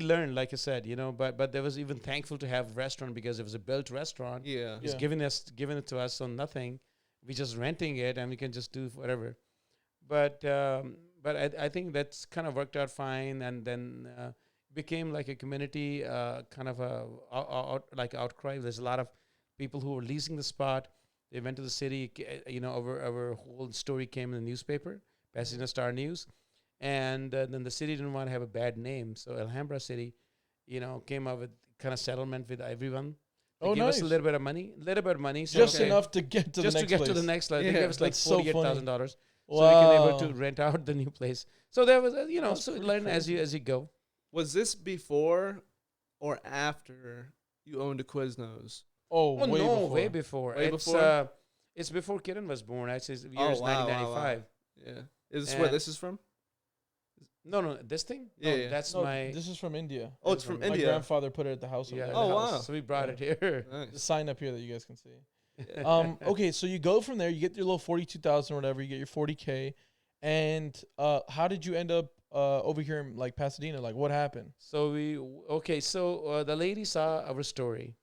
learn, like I said, but there was even thankful to have a restaurant because it was a built restaurant. Yeah. It's Yeah. giving it to us on nothing. We just renting it, and we can just do whatever. But I think that's kind of worked out fine, and then became like a community kind of like outcry. There's a lot of people who were leasing the spot. They went to the city. Our whole story came in the newspaper, Pasadena Star News. And then the city didn't want to have a bad name, so Alhambra City, came up with kind of settlement with everyone. They Oh, gave us a nice. little bit of money, so Just okay, enough to get to just the to next get place. to the next level. Yeah, They gave us like that's so funny. $48,000, so we Wow. can able to rent out the new place. So there was, That's so pretty learn as crazy. you go. Was this before or after you owned a Quiznos? Oh, Oh way no, before. way before. Way it's before? It's before Kiran was born. Actually, it's Oh, years wow, wow, 1995. Yeah. Is this where And- this is from? No, this thing. Yeah, no, yeah. that's No, my. this is from India. Oh, it's from from My India. grandfather put it at the house. Yeah. Over Oh, there. wow. So we brought it here. The Nice. sign up here that you guys can see. Yeah. Okay, so you go from there. You get your little 42,000 or whatever. You get your 40K, and how did you end up over here in like Pasadena? Like, what happened? So the lady saw our story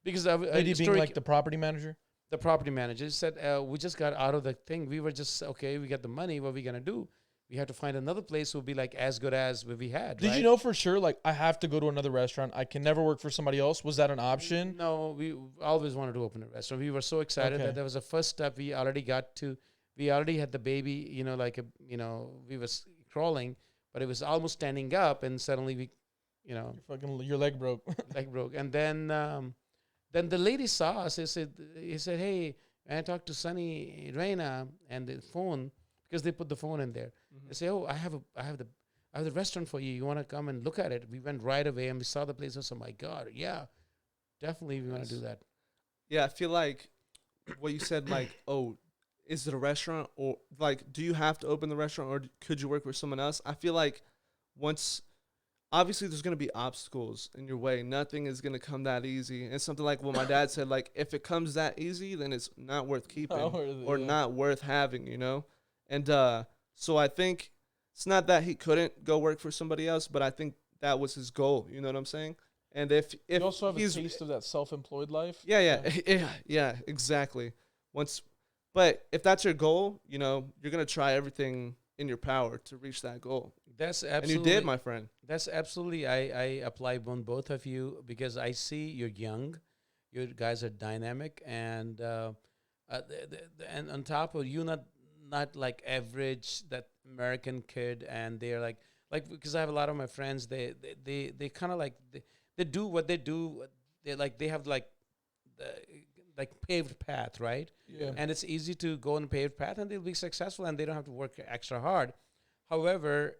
because Lady being like the property manager. the property manager said we just got out of the thing. We were just okay. We got the money. What are we gonna do? we have to find another place who will be like as good as what we had. Did you know for sure, like, I have to go to another restaurant? I can never work for somebody else. Was that an option? No, we always wanted to open a restaurant. We were so excited Okay. that that was the first step. We already had the baby, we was crawling, but it was almost standing up, and suddenly Your leg broke. leg broke. And then the lady saw us. He said, hey, I talked to Sunny Reina and the phone, because they put the phone in there. They say, oh, I have the restaurant for you. You want to come and look at it? We went right away and we saw the place. I said, oh my God, yeah, definitely we want to do that. Yeah, I feel like what you said, like, oh, is it a restaurant, or like, do you have to open the restaurant, or could you work with someone else? I feel like obviously there's going to be obstacles in your way. Nothing is going to come that easy. And something like what my dad said, like, if it comes that easy, then it's not worth keeping or not worth having, And so I think it's not that he couldn't go work for somebody else, but I think that was his goal. You know what I'm saying? And if you also have a taste of that self-employed life. Yeah, exactly. But if that's your goal, you're going to try everything in your power to reach that goal. That's absolutely. And you did, my friend. That's absolutely. I apply on both of you, because I see you're young, you guys are dynamic, and and on top of you, not like average that American kid, and they're like because I have a lot of my friends, they kind of like they do what they do. They have like paved path, right? Yeah. And it's easy to go on a paved path, and they'll be successful, and they don't have to work extra hard. However,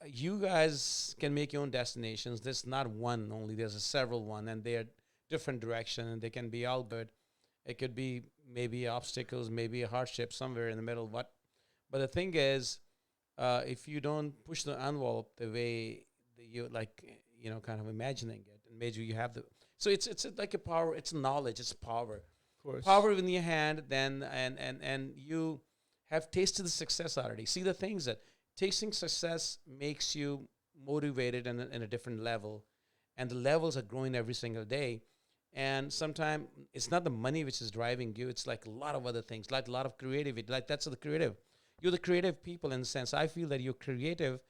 you guys can make your own destinations. There's not one only. There's several one, and they're different direction, and they can be all good. It could be maybe obstacles, maybe a hardship somewhere in the middle. But the thing is, if you don't push the envelope the way that you kind of imagining it, and maybe you have so it's like a power. It's knowledge. It's power. Of course. Power in your hand. Then and you have tasted the success already. See the things that tasting success makes you motivated in a different level, and the levels are growing every single day. And sometimes it's not the money which is driving you. It's like a lot of other things, like a lot of creativity. Like that's the creative. You're the creative people in a sense. I feel that you're creative,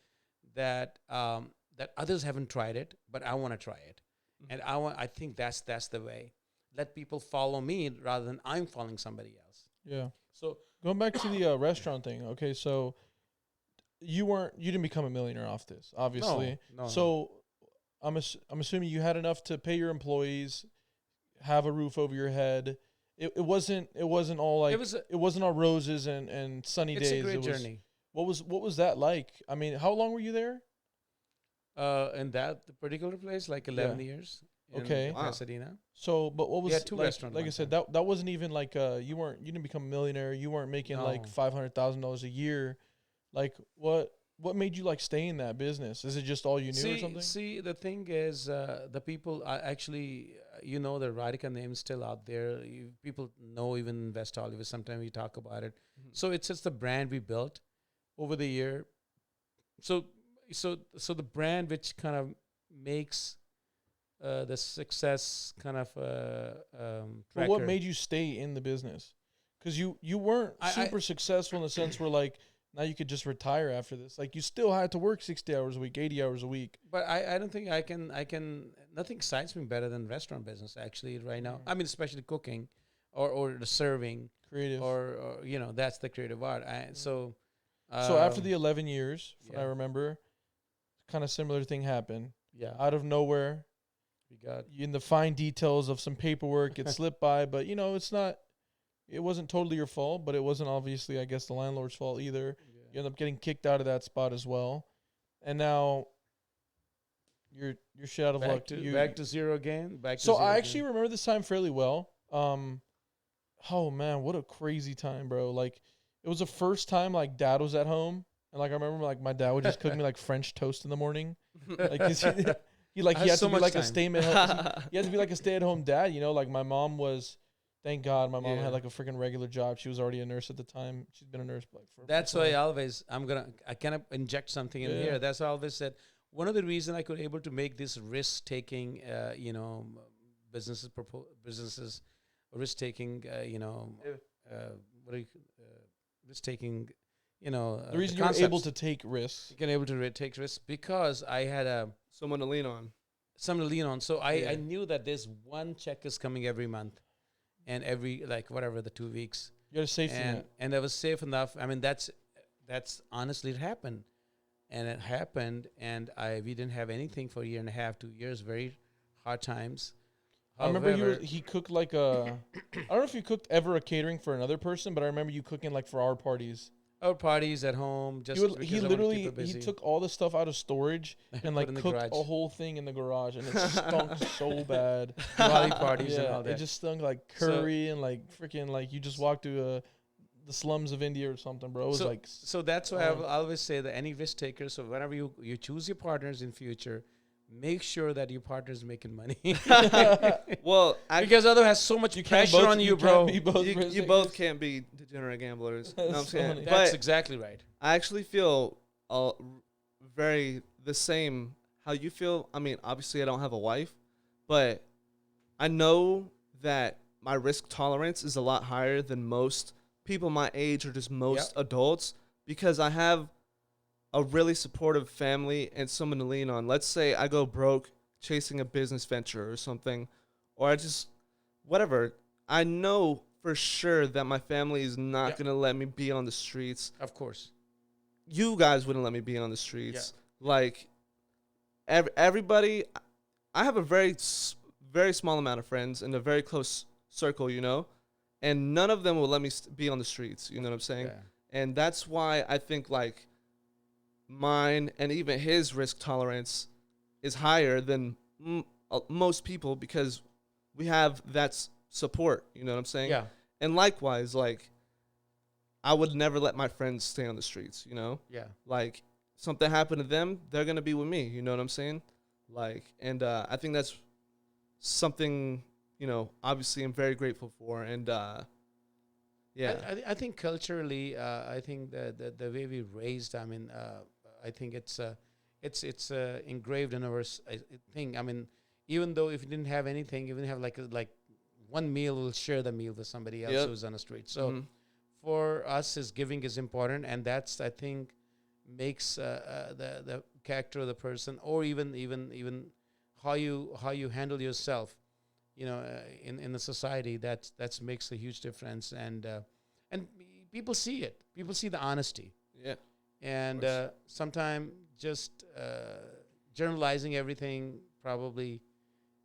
that that others haven't tried it, but I want to try it, and I think that's the way. Let people follow me rather than I'm following somebody else. Yeah. So Going back to the restaurant thing. Okay, so you didn't become a millionaire off this, obviously. No. So I'm assuming you had enough to pay your employees, have a roof over your head. It wasn't all like it wasn't all roses and sunny days. It's a great journey. What was that like? I mean, how long were you there? In that particular place, like 11 years. Okay. In Pasadena. So, but what was had two restaurants like I said, that wasn't even like you didn't become a millionaire. You weren't making like $500,000 a year. Like what made you like stay in that business? Is it just all you knew or something? See, the thing is, the people are actually, the Radhika name is still out there. People know even in West Hollywood. Sometimes we talk about it. Mm-hmm. So it's just the brand we built over the year. So the brand which kind of makes the success kind of But what made you stay in the business? Because you weren't super successful in the sense where like now you could just retire after this. Like you still had to work 60 hours a week, 80 hours a week. But I don't think I can. Nothing excites me better than restaurant business actually right now. I mean, especially cooking, or the serving, creative, or that's the creative art. So after the 11 years, I remember, kind of similar thing happened. Yeah, out of nowhere. We got in the fine details of some paperwork, it slipped by, but it wasn't totally your fault, but it wasn't obviously, I guess, the landlord's fault either. Yeah. You end up getting kicked out of that spot as well, and now you're shit out of luck. Back to zero again. I actually remember this time fairly well. Oh man, what a crazy time, bro! Like it was the first time like Dad was at home, and like I remember like my dad would just cook me like French toast in the morning, like. He had to be like a stay-at-home dad, like my mom was. Thank God, my mom had like a freaking regular job. She was already a nurse at the time. She's been a nurse like for. That's why I kind of inject something in here. That's why I always said one of the reasons I could able to make this risk-taking, businesses risk-taking, risk-taking The reason you were able to take risks. You're able to take risks because I had Someone to lean on. something to lean on. So I knew that there's one check is coming every month, and every the 2 weeks. You got a safety net. And that was safe enough. I mean, that's honestly it happened, and we didn't have anything for a year and a half, 2 years, very hard times. I remember he cooked like I don't know if you cooked ever a catering for another person, but I remember you cooking like for our parties. Our parties at home. Just he literally he took all the stuff out of storage and like cooked a whole thing in the garage, and it stunk so bad. Party parties and all that. It just stunk like curry and like freaking like you just walked to the slums of India or something, bro. It was so that's why I always say that any risk taker. So whenever you choose your partners in future, make sure that your partner's making money. Well, because otherwise so much pressure on you, bro. You both can't be degenerate gamblers. You know what I'm saying? That's exactly right. I actually feel very the same how you feel. I mean, obviously I don't have a wife, but I know that my risk tolerance is a lot higher than most people my age or just most adults because I have a really supportive family and someone to lean on. Let's say I go broke chasing a business venture or something, or I just, whatever. I know for sure that my family is not going to let me be on the streets. Of course. You guys wouldn't let me be on the streets. Yeah. Like, everybody, I have a very small amount of friends and a very close circle, and none of them will let me be on the streets. You know what I'm saying? Yeah. And that's why I think, like, mine and even his risk tolerance is higher than most people because we have that support, you know what I'm saying? Yeah. And likewise, like, I would never let my friends stay on the streets, Yeah. Like, something happened to them, they're going to be with me, you know what I'm saying? Like, and I think that's something, obviously I'm very grateful for. And, yeah. I think culturally, I think the way we raised, I mean, I think it's engraved in our thing. I mean, even though if you didn't have anything, you didn't have like one meal, we'll share the meal with somebody else who's on the street. So for us, giving is important, and that's I think makes the character of the person, or even how you handle yourself, in the society. That's makes a huge difference, and people see it. People see the honesty. Yeah. And sometimes just generalizing everything probably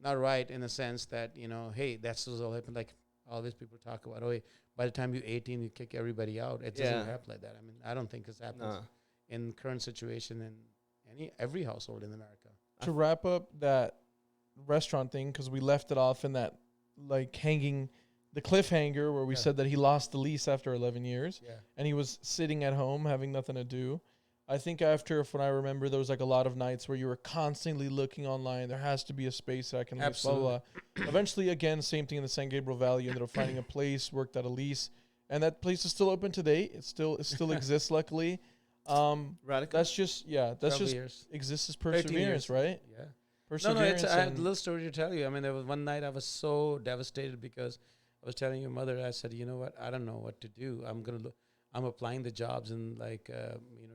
not right in the sense that, hey, that's what's all happened. Like all these people talk about, by the time you're 18, you kick everybody out. It doesn't happen like that. I mean, I don't think this happens in current situation in every household in America. To wrap up that restaurant thing, because we left it off in that like hanging the cliffhanger where we said that he lost the lease after 11 years and he was sitting at home having nothing to do. I think when I remember, there was like a lot of nights where you were constantly looking online. There has to be a space that I can lease, blah, blah, blah. Eventually, again, same thing in the San Gabriel Valley. You ended up finding a place, worked out a lease, and that place is still open today. It still exists, luckily. That's just exists as perseverance, right? Yeah. Perseverance. No, I had a little story to tell you. I mean, there was one night I was so devastated because I was telling your mother, I said, you know what? I don't know what to do. I'm applying the jobs in like,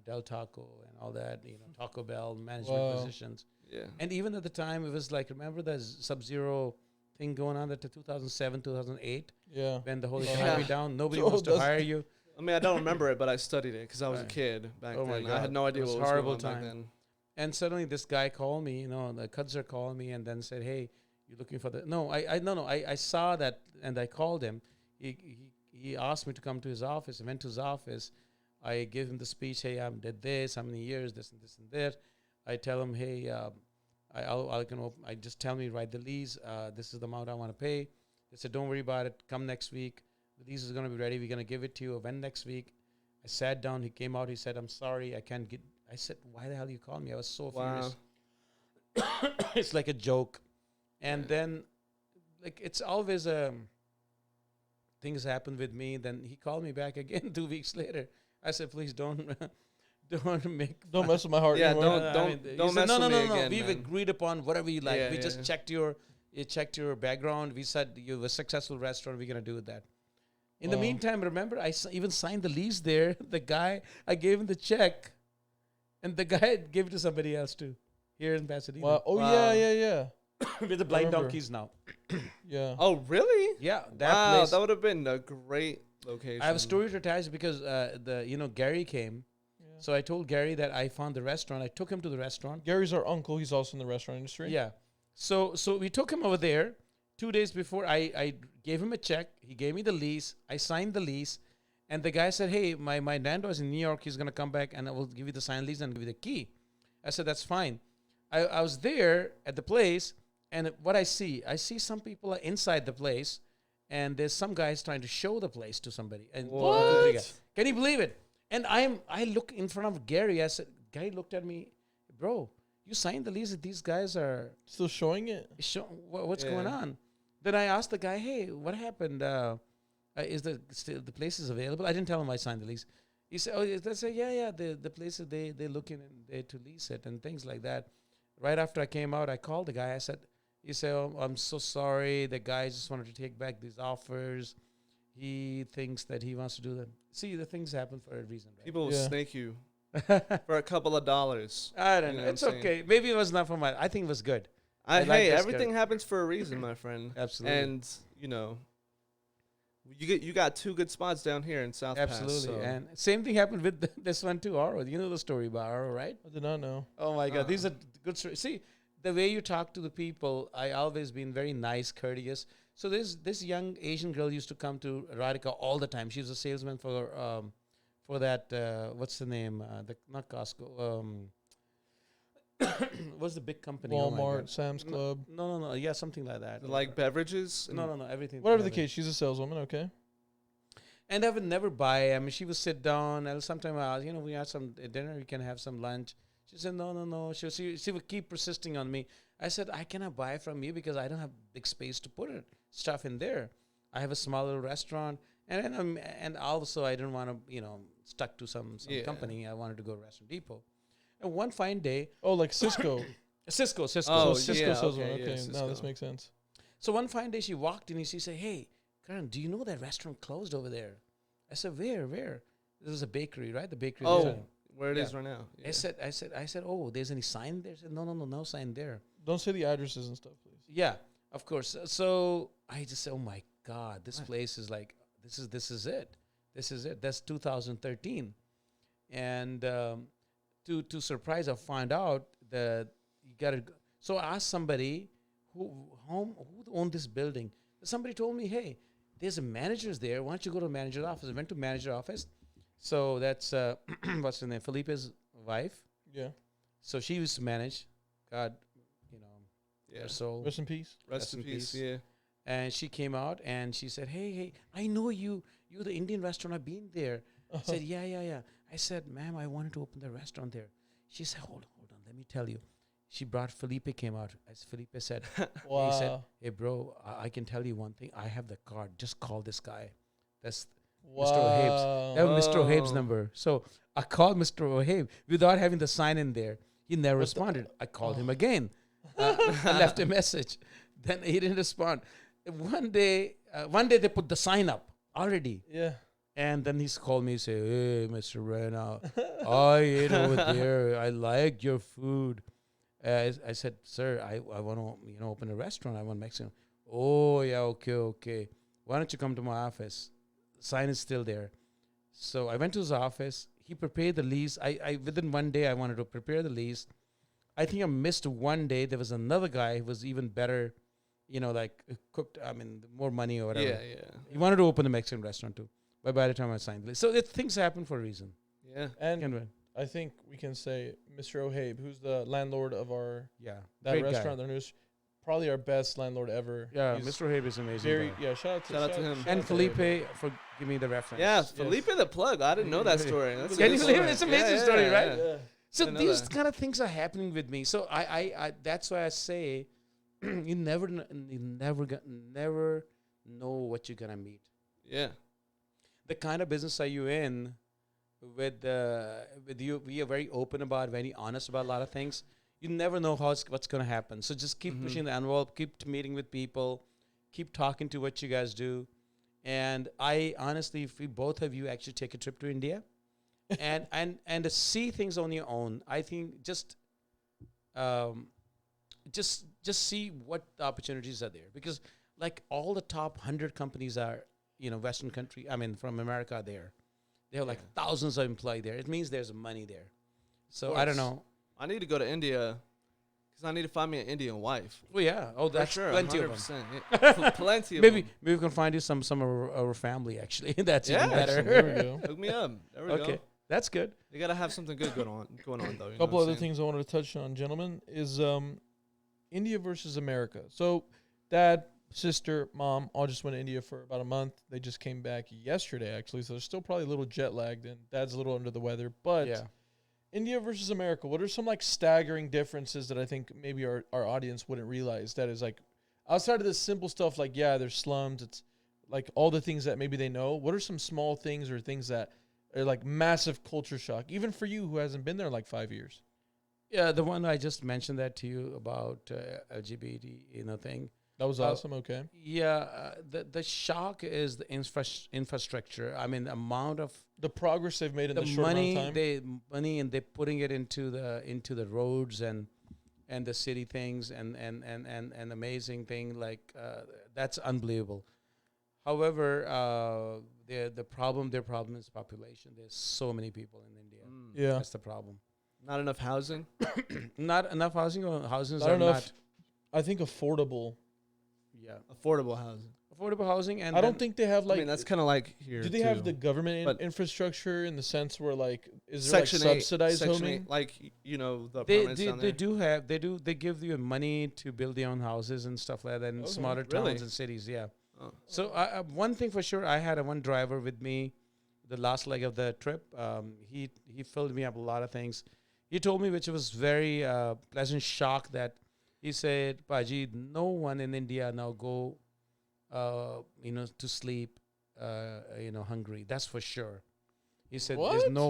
Del Taco and all that, Taco Bell management positions. Yeah. And even at the time, it was like, remember the Sub-Zero thing going on at 2007, 2008? Yeah. When the whole economy down, nobody wants to hire you. I mean, I don't remember it, but I studied it because I was a kid back then. My God. I had no idea what was horrible going on back then. And suddenly this guy called me, the Kudzer called me and then said, hey, you're looking for the... No, I saw that and I called him. He asked me to come to his office. I went to his office. I gave him the speech, hey, I did this, how many years, this and this and that. I tell him, hey, I just tell me, write the lease. This is the amount I want to pay. They said, don't worry about it. Come next week. The lease is going to be ready. We're going to give it to you. When next week? I sat down. He came out. He said, I'm sorry. I can't get... I said, why the hell you called me? I was so furious. It's like a joke. And then, like, it's always things happen with me. Then he called me back again 2 weeks later. I said, please don't mess with my heart. Yeah, anymore. don't mess with me again. We've agreed upon whatever you like. Yeah, we just checked your background. We said you have a successful restaurant. We're gonna do that. In the Wow. meantime, remember, even signed the lease there. The guy, I gave him the check, and the guy gave it to somebody else too, here in Pasadena. Wow. Oh Wow. yeah. With the blind remember. donkeys now. Yeah. Oh, really? Yeah, that Wow, place. that would have been a great location. I have a story to attach because Gary came. Yeah. So I told Gary that I found the restaurant. I took him to the restaurant. Gary's our uncle. He's also in the restaurant industry. Yeah. So we took him over there. 2 days before, I gave him a check. He gave me the lease. I signed the lease. And the guy said, hey, my Nando's in New York. He's going to come back and I will give you the signed lease and give you the key. I said, that's fine. I was there at the place. And what I see some people are inside the place. And there's some guys trying to show the place to somebody. And What? Can you believe it? And I look in front of Gary. I said, Gary looked at me, bro, you signed the lease that these guys are Still showing it. what's going Yeah. on? Then I asked the guy, hey, what happened? Is the place is available? I didn't tell him I signed the lease. He said, oh, they say, yeah, the place they looking and they to lease it and things like that. Right after I came out, I called the guy. I said, he said, oh, I'm so sorry. The guy just wanted to take back these offers. He thinks that he wants to do that. See, the things happen for a reason, right? People will Yeah. snake you for a couple of dollars. I don't You know. know what It's I'm saying? okay. Maybe it was not for my. I think it was good. I like Hey, this everything guy. happens for a reason, my friend. Absolutely. And you got two good spots down here in South Absolutely. Pass. So. And same thing happened with this one too, Aro. You know the story about Aro, right? I did not know. Oh my God. These are good stories. See, the way you talk to the people, I always been very nice, courteous. So this young Asian girl used to come to Radhika all the time. She was a salesman for that, what's the name? Not Costco. What's the big company? Oh my Walmart, God. Sam's Club. No. Yeah, something like that. Like beverages? No. Everything. Whatever the together. case, she's a saleswoman. Okay. And I would never buy. I mean, she would sit down, and sometimes I ask, we have some dinner, we can have some lunch. She said, no. She would keep persisting on me. I said, I cannot buy from you because I don't have big space to put stuff in there. I have a small little restaurant, and also I didn't want to, stuck to some Yeah. company. I wanted to go to Restaurant Depot. And one fine day, Oh, like Cisco. Cisco. Oh, So Cisco yeah, saleswoman. okay, Okay. yeah, No, this Cisco. makes sense. So one fine day she walked in and she said, hey, Karan, do you know that restaurant closed over there? I said, where? This is a bakery, right? The bakery. Oh, there. where it is Yeah. right now. I said, oh, there's any sign there? I said, no sign there. Don't say the addresses and stuff, please. Yeah, of course. So I just said, oh my God, this place is like, this is it. That's 2013. And to surprise, I find out that you got to. So I asked somebody who owned this building. Somebody told me, hey, there's a manager's there. Why don't you go to the manager's office? I went to manager's office. So that's what's her name? Felipe's wife. Yeah. So she used to manage. God, Yeah. her soul. Rest in peace. Rest in peace. Yeah. And she came out and she said, hey, I know you. You're the Indian restaurant. I've been there. I said, yeah. I said, ma'am, I wanted to open the restaurant there. She said, hold on. Let me tell you. She brought Felipe came out. As Felipe said, Wow. he said, hey, bro, I can tell you one thing. I have the card. Just call this guy. That's Mr. O'Habe's. That was Mr. O'Habe's Oh. number. So I called Mr. O'Habe without having the sign in there. He never responded. I called him again. I left a message. Then he didn't respond. One day they put the sign up already. Yeah. And then he's called me and say, hey, Mr. Rena, I ate over there. I liked your food. I said, sir, I want to open a restaurant. I want Mexican. Oh, yeah, okay. Why don't you come to my office? Sign is still there. So I went to his office. He prepared the lease. I within one day, I wanted to prepare the lease. I think I missed one day. There was another guy who was even better, cooked, more money or whatever. Yeah. He wanted to open a Mexican restaurant too. But by the time I signed the lease. So things happen for a reason. Yeah. And I think we can say Mr. O'Habe, who's the landlord of that Great guy. restaurant. There was probably our best landlord ever. Yeah, He's Mr. Habe is amazing. Very, guy. yeah, shout Shout out to him. And out to Felipe Abe. for giving me the reference. Yeah, Felipe the plug. I didn't know that story. That's a Can good you believe story. it? It's an amazing story, right? Yeah. So Didn't know these that. kind of things are happening with me. So I that's why I say you never know what you're gonna meet. Yeah. The kind of business are you in? With you, we are very open about, very honest about a lot of things. You never know what's gonna happen. So just keep pushing the envelope, keep meeting with people, keep talking to what you guys do, And I honestly, if we both of you actually take a trip to India, and to see things on your own, I think um, just see what the opportunities are there, because like all the top 100 companies are, Western country. I mean, from America are there. They have like thousands of employees there. It means there's money there. So I don't know. I need to go to India because I need to find me an Indian wife. Well, yeah. Oh, that's For sure, plenty of them. 100%. Yeah. Plenty of Maybe them. we can find you some of our family actually. That's even Yeah, better. There we go. Hook me up. There we Okay, go. that's good. You gotta have something good going on though. A couple other things I wanted to touch on, gentlemen, is India versus America. So, dad, sister, mom all just went to India for about a month. They just came back yesterday, actually, so they're still probably a little jet lagged, and dad's a little under the weather. But Yeah. India versus America, what are some like staggering differences that I think maybe our audience wouldn't realize? That is like outside of the simple stuff, like there's slums. It's like all the things that maybe they know. What are some small things or things that are like massive culture shock, even for you who hasn't been there in like 5 years? Yeah, the one I just mentioned that to you about LGBT, thing. That was awesome. Okay. Yeah, the shock is the infrastructure. I mean, the amount of The progress they've made in the the short amount of time. money and they're putting it into the roads and the city things and amazing thing like that's unbelievable. However, their problem is population. There's so many people in India. Yeah. That's the problem. Not enough housing. Not enough housing, or houses Not are enough. not. I think affordable. Yeah, Affordable housing. affordable housing, and I don't think they have like. I mean, that's kind of like here. do they too. have the government But- infrastructure in the sense where like is there Section like 8, subsidized Section homing? 8, like the they apartments down there. they give you money to build their own houses and stuff like that in Okay. smaller Really? towns and cities. Yeah. Oh. So one thing for sure, I had one driver with me, the last leg of the trip. He filled me up a lot of things. He told me, which was very pleasant shock, that he said, "Paji, no one in India now go, to sleep, hungry. That's for sure." He said, What? "There's no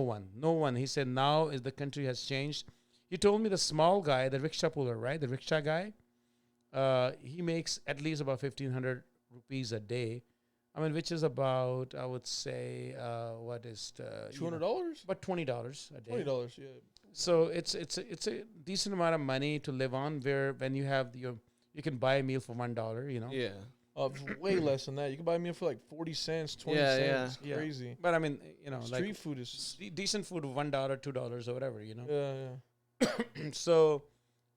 one." He said, "Now is the country has changed." He told me the small guy, the rickshaw puller, right, the rickshaw guy, he makes at least about 1,500 rupees a day. I mean, which is about, I would say, what is $200? about $20 a day. $20, yeah. So it's a decent amount of money to live on. Where when you have you can buy a meal for $1. Yeah. Way less than that. You can buy a meal for like 40 cents, 20 Yeah, cents. yeah. Crazy. But I mean, Street like food is. decent food, $1, $2 or whatever. Yeah. So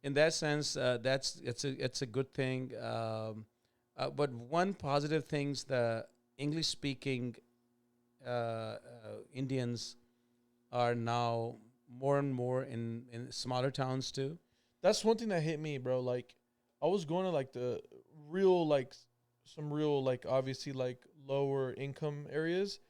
in that sense, it's a good thing. But one positive things, the English speaking Indians are now more and more in smaller towns too. That's one thing that hit me, bro. Like, I was going to like the real, like, some real, like, obviously, like, lower income areas.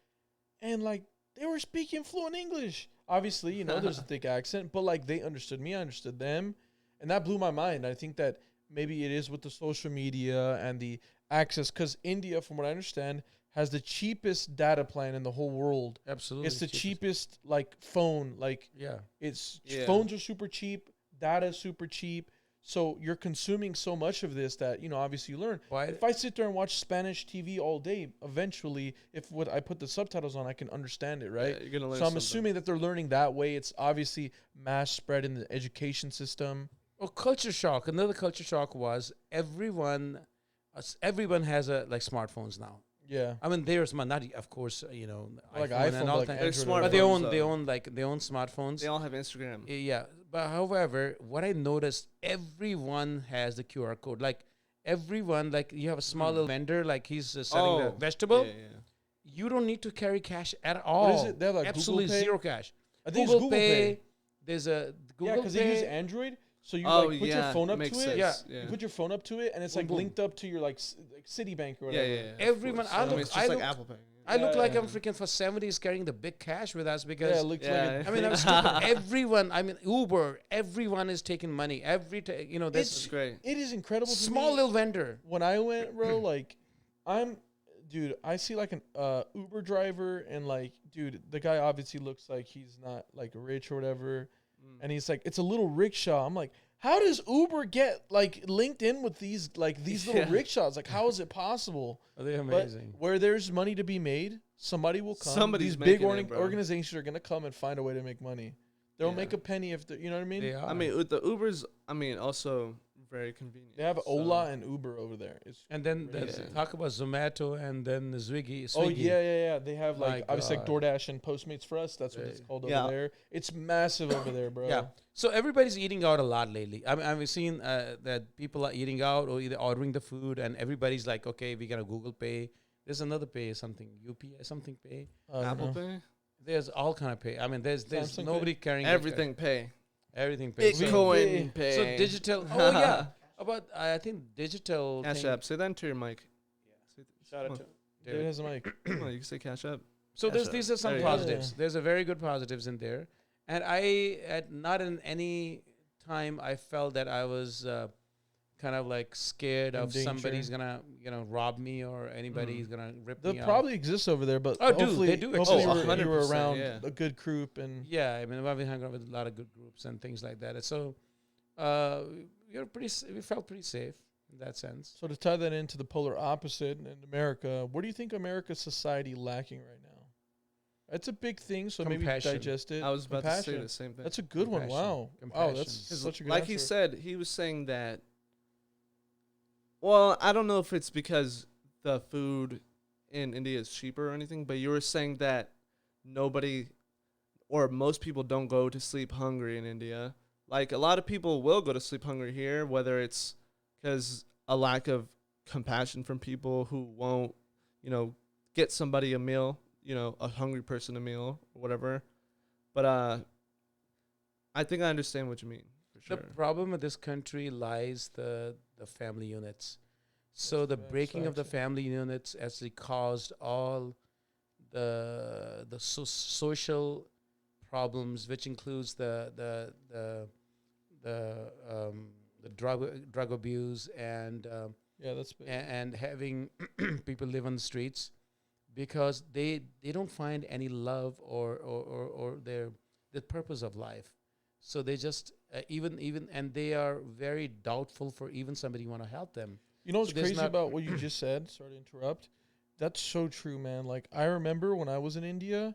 And, like, they were speaking fluent English. Obviously, there's a thick accent, but, like, they understood me. I understood them. And that blew my mind. I think that maybe it is with the social media and the access. Because India, from what I understand, has the cheapest data plan in the whole world. Absolutely, It's the cheapest, like, phone. Like, Yeah. Yeah. phones are super cheap. Data is super cheap. So you're consuming so much of this that, obviously you learn. Why? If I sit there and watch Spanish TV all day, eventually, if what I put the subtitles on, I can understand it, right? Yeah, you're gonna learn So I'm something. assuming that they're learning that way. It's obviously mass spread in the education system. Well, culture shock. Another culture shock was everyone has smartphones now. Yeah. I mean, there's not, of course, Like iPhone iPhone, and all like that. Android They're or smart But whatever. they own smartphones. They all have Instagram. Yeah, but however, what I noticed, everyone has the QR code. Like everyone, like you have a small little vendor, like he's selling the vegetable. Yeah, yeah. You don't need to carry cash at all. What is it? They have, like, absolutely Google Pay? zero cash. I think Google it's Google Pay. There's a Google Yeah, because Pay. they use Android. So you Oh, like put your yeah, phone up makes to it. sense. You put your phone up to it, and it's Boom, like boom. linked up to your like Citibank or Yeah, whatever. yeah, yeah. Everyone- I I mean, look- it's just I like look- Apple Pay. I look like Yeah. I'm freaking for 70s carrying the big cash with us because Yeah, it looks Yeah. like I mean, I'm stupid. Everyone, I mean, Uber, everyone is taking money. It's This great. it is incredible. To small me. little vendor. When I went, bro, like, dude, I see like an Uber driver, and like, dude, the guy obviously looks like he's not like rich or whatever, and he's like, it's a little rickshaw. I'm like, how does Uber get like linked in with these little Yeah. rickshaws? Like, how is it possible? Are they But amazing? where there's money to be made, somebody will come. Somebody's These big making it, bro. organizations are gonna come and find a way to make money. They'll Yeah. make a penny if you know what I mean. They are. I mean, with the Ubers, also very convenient. They have so- Ola and Uber over there. It's and then crazy. talk about Zomato and then the Swiggy. Oh yeah. They have My like obviously like God. DoorDash and Postmates for us. That's what it's Right. called Yeah. over there. It's massive over there, bro. Yeah. So everybody's eating out a lot lately. I mean, I've seen that people are eating out or either ordering the food, and everybody's like, okay, we got a Google Pay. There's another Pay, something UPI, something Pay. I don't Apple know. Pay, There's all kind of Pay. I mean, there's Samsung nobody carrying that everything Pay, everything Pay. So- Bitcoin Pay. So digital. Oh yeah. About I think digital. Cash thing- App. Say that into your mic. Shout out Come to Dude Derek. has a mic. Come on, you can say Cash App. So Cash App. these are some There you go. positives. Yeah. There's a very good positives in there, and not in any time I felt that I was kind of like scared In of somebody's danger. gonna rob me or anybody's gonna rip That me out. probably exists over there, but Oh, dude, hopefully, they do hopefully exist. you were 100%, around yeah. a good group and Yeah, I mean, I've been hanging out with a lot of good groups and things like that. And so we felt pretty safe in that sense. so to tie that into the polar opposite in America, what do you think America's society lacking right now? It's a big thing, so maybe Compassion. digest it. I was about to say Compassion. the same thing. That's a good one. Compassion. Wow. Wow, Compassion. that's 'Cause such a good like answer. he said, he was saying that. Well, I don't know if it's because the food in India is cheaper or anything, but you were saying that nobody or most people don't go to sleep hungry in India. Like a lot of people will go to sleep hungry here, whether it's because a lack of compassion from people who won't, get somebody a meal, a hungry person a meal or whatever. But I think I understand what you mean for sure. The problem with this country lies the family units. So the Facts, breaking of the facts. family units actually caused all the social problems, which includes the drug abuse and Yeah, that's big. and having people live on the streets because they don't find any love or the purpose of life. So they just even and they are very doubtful for even somebody want to help them. You know what's So there's crazy not- about what you just said? Sorry to interrupt. That's so true, man. Like I remember when I was in India,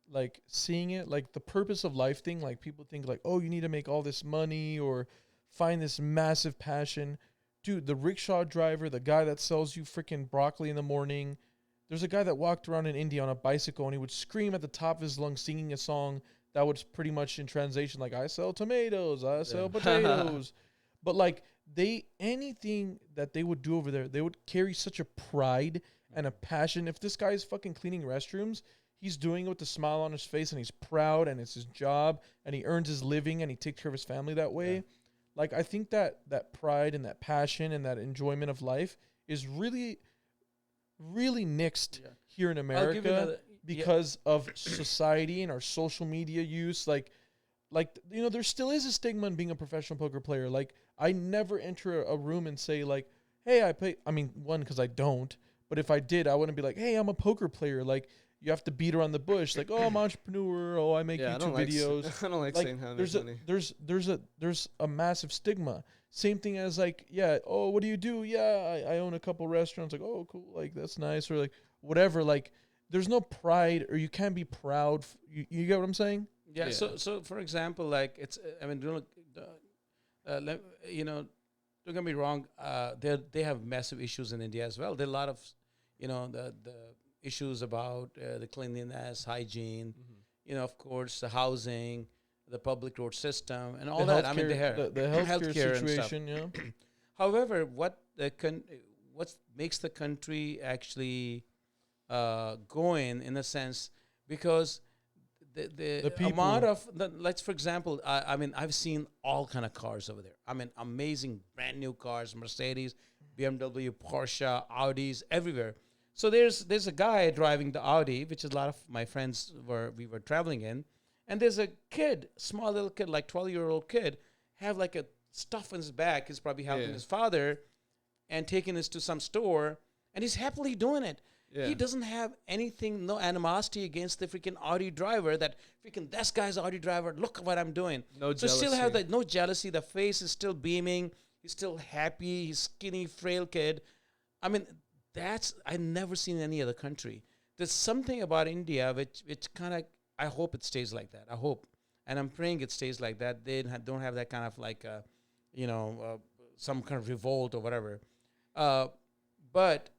like seeing it, like the purpose of life thing. Like people think like, oh, you need to make all this money or find this massive passion. Dude, the rickshaw driver, the guy that sells you freaking broccoli in the morning. There's a guy that walked around in India on a bicycle and he would scream at the top of his lungs singing a song that was pretty much in translation like I sell tomatoes, I sell potatoes. But like anything that they would do over there, they would carry such a pride and a passion. If this guy is fucking cleaning restrooms, he's doing it with a smile on his face and he's proud and it's his job and he earns his living and he takes care of his family that way. Yeah. Like I think that pride and that passion and that enjoyment of life is really, really nixed Yeah. here in I'll America give you another because of society and our social media use. Like there still is a stigma in being a professional poker player. Like I never enter a room and say like, hey, I play. I mean, one, because I don't. But if I did, I wouldn't be like, hey, I'm a poker player. Like you have to beat around the bush. Like, oh, I'm an entrepreneur. Oh, I make I YouTube don't like videos. I don't like saying how there's much a money. there's a massive stigma. Same thing as like, yeah, oh, what do you do? Yeah, I own a couple restaurants. Like, oh, cool, like that's nice, or like whatever. Like, there's no pride, or you can't be proud. You get what I'm saying? Yeah. Yeah. So for example, like it's I mean, don't get me wrong. They have massive issues in India as well. There are a lot of the issues about the cleanliness, hygiene. Of course, the housing, the public road system, and all that. I mean, they have the healthcare healthcare and stuff. situation. Yeah. However, what makes the country actually going in a sense because the people. amount of let's for example, I mean I've seen all kind of cars over there. I mean amazing brand new cars, Mercedes, BMW, Porsche, Audis everywhere. So there's a guy driving the Audi, which is a lot of my friends we were traveling in, and there's a kid, small little kid, like 12-year-old kid, have like a stuff in his back. He's probably helping Yeah. his father and taking this to some store, and he's happily doing it. Yeah. He doesn't have anything, no animosity against the freaking Audi driver. That freaking this guy's Audi driver. Look what I'm doing. No So jealousy. still have that no jealousy. The face is still beaming. He's still happy. He's skinny, frail kid. I mean, that's I never seen any other country. There's something about India which kind of I hope it stays like that. I hope, and I'm praying it stays like that. They don't have that kind of like some kind of revolt or whatever. But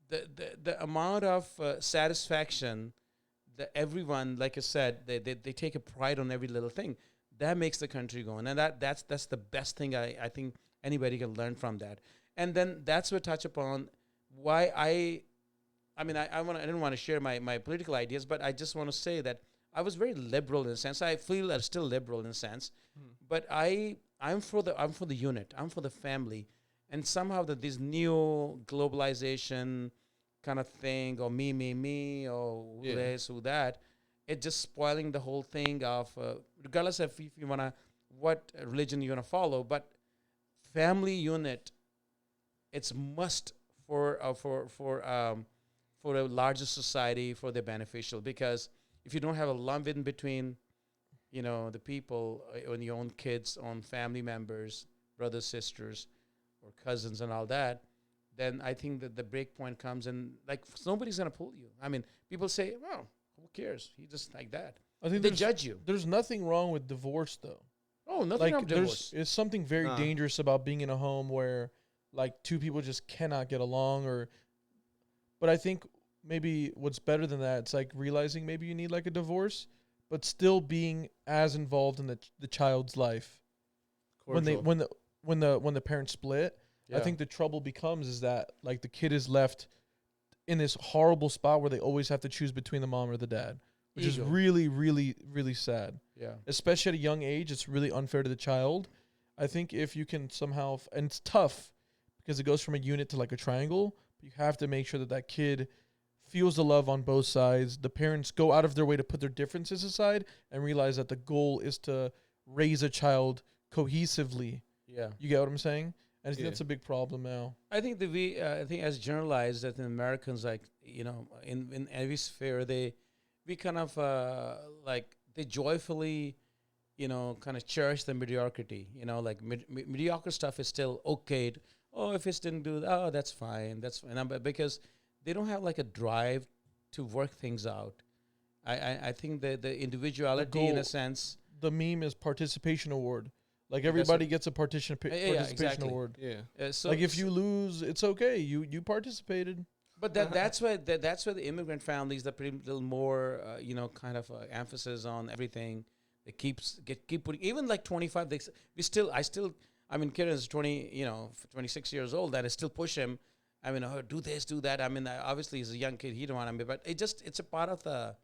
the amount of satisfaction that everyone, like I said, they take a pride on every little thing. That makes the country go on, and that's the best thing I think anybody can learn from that. And then that's what touch upon why I didn't want to share my political ideas, but I just want to say that I was very liberal in a sense. I feel I'm still liberal in a sense, but I'm for the unit. I'm for the family, and somehow that this new globalization kind of thing, or me, or who this, who that, it's just spoiling the whole thing of regardless of if you wanna what religion you wanna follow, but family unit, it's must for a larger society, for the beneficial, because if you don't have a lump in between, the people, on your own kids, own family members, brothers, sisters, or cousins, and all that, then I think that the break point comes, and like nobody's gonna pull you. I mean, people say, "Well, who cares? He's just like that." I think They judge you. There's nothing wrong with divorce, though. Oh, nothing Like wrong with divorce. it's something very dangerous about being in a home where like two people just cannot get along, but I think maybe what's better than that, it's like realizing maybe you need like a divorce, but still being as involved in the child's life. Cordial. When the parents split, I think the trouble becomes is that like the kid is left in this horrible spot where they always have to choose between the mom or the dad, which is really, really, really sad. Yeah. Especially at a young age, it's really unfair to the child. I think if you can somehow, and it's tough because it goes from a unit to like a triangle, but you have to make sure that kid feels the love on both sides. The parents go out of their way to put their differences aside and realize that the goal is to raise a child cohesively. Yeah. You get what I'm saying? I think that's a big problem now. I think I think as generalized that in Americans, like, in every sphere, we kind of like they joyfully, kind of cherish the mediocrity. Like mediocre stuff is still okay. If it didn't do that, that's fine. That's fine. But because they don't have like a drive to work things out. I think the individuality in a sense. The meme is participation award. Like everybody gets a participation award. Yeah. So like if you lose, it's okay. You participated. But that's where the immigrant families that put a little more kind of emphasis on everything. They keep putting, even like 25. I mean, Kiran is 26 years old. And I still push him. I mean, do this, do that. I mean, obviously he's a young kid. He don't want to be, but it's a part of the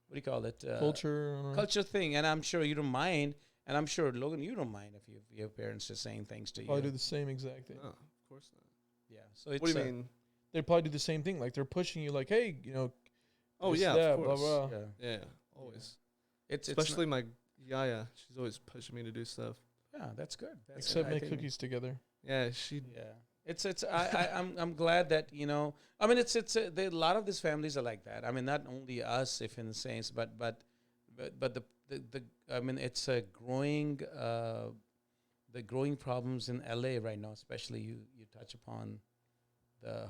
what do you call it? Culture thing. And I'm sure you don't mind. And I'm sure, Logan, you don't mind if your parents are saying things to you. Probably do the same exact thing. No, of course not. Yeah. So it's what do you mean? They probably do the same thing. Like they're pushing you, like, hey, Oh this, yeah, that, of course. blah, blah. Yeah, always. It's Especially my yaya. She's always pushing me to do stuff. Yeah, that's good. Except make cookies together. Yeah, she. Yeah. I'm glad that I mean a lot of these families are like that. I mean, not only us, if in the sense, but the I mean, it's a growing the growing problems in LA right now. Especially you touch upon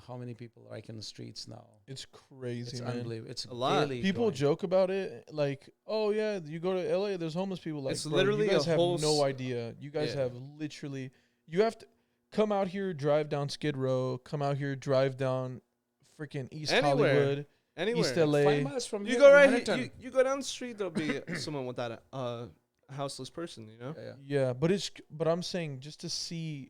how many people are like in the streets now. It's crazy, It's man. unbelievable. It's A lot. really People growing. joke about it, like, "Oh yeah, you go to LA, there's homeless people." Like, It's bro, literally you guys a have whole no idea. You guys have literally, you have to come out here, drive down Skid Row, come out here, drive down freaking East Hollywood, Anywhere. East LA. 5 miles from You here go in right Manhattan. here. You go down the street. There'll be someone without a houseless person. Yeah. Yeah, but I'm saying just to see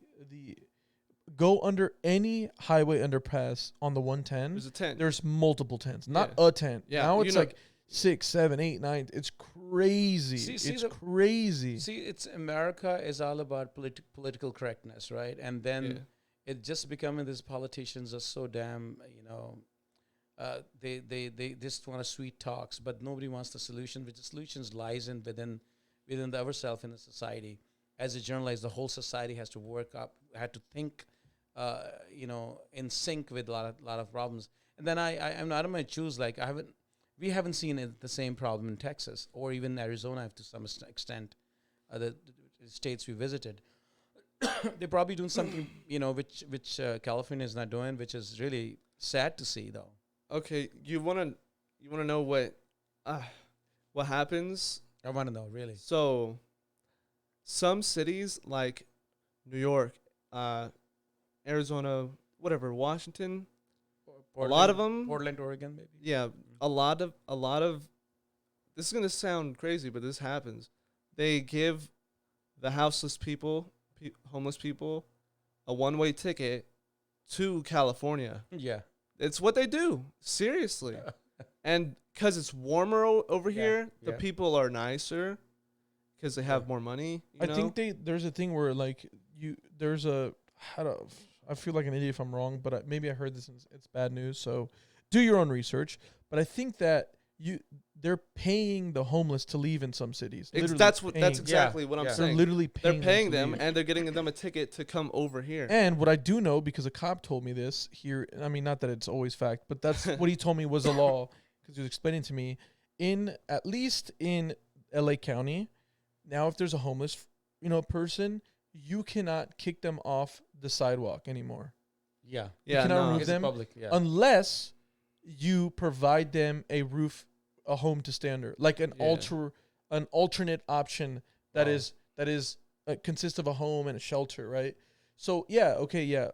go under any highway underpass on the 110. There's a tent. There's multiple tents, not Yeah. a tent. Yeah, Now you it's know- like 6, 7, 8, 9. It's crazy. See It's the- crazy. See, it's America is all about political correctness, right? And then it just becoming these politicians are so damn, they just want sweet talks, but nobody wants the solution. But the solutions lies within the ourself in the society. As a journalist, the whole society has to work up, had to think, in sync with a lot of problems. And then I'm not going to choose, like, we haven't seen the same problem in Texas or even Arizona to some extent, the states we visited. They're probably doing something, which California is not doing, which is really sad to see, though. Okay, you wanna know what happens? I want to know, really. So, some cities like New York, Arizona, whatever, Washington, Portland, a lot of them, Portland, Oregon, maybe. yeah, a lot of. This is gonna sound crazy, but this happens. They give the houseless people, homeless people, a one-way ticket to California. Yeah. It's what they do, seriously. And because it's warmer over here, the people are nicer because they have more money. I think there's a thing where like I feel like an idiot if I'm wrong, but maybe I heard this and it's bad news. So do your own research. But I think that they're paying the homeless to leave in some cities. That's exactly what I'm saying. They're literally paying them and they're getting them a ticket to come over here. And what I do know, because a cop told me this here, I mean, not that it's always fact, but that's what he told me was a law, because he was explaining to me, at least in LA County, now if there's a homeless, person, you cannot kick them off the sidewalk anymore. Yeah. You cannot remove them unless you provide them a home to stay under, like an alternate option that is consists of a home and a shelter, right? So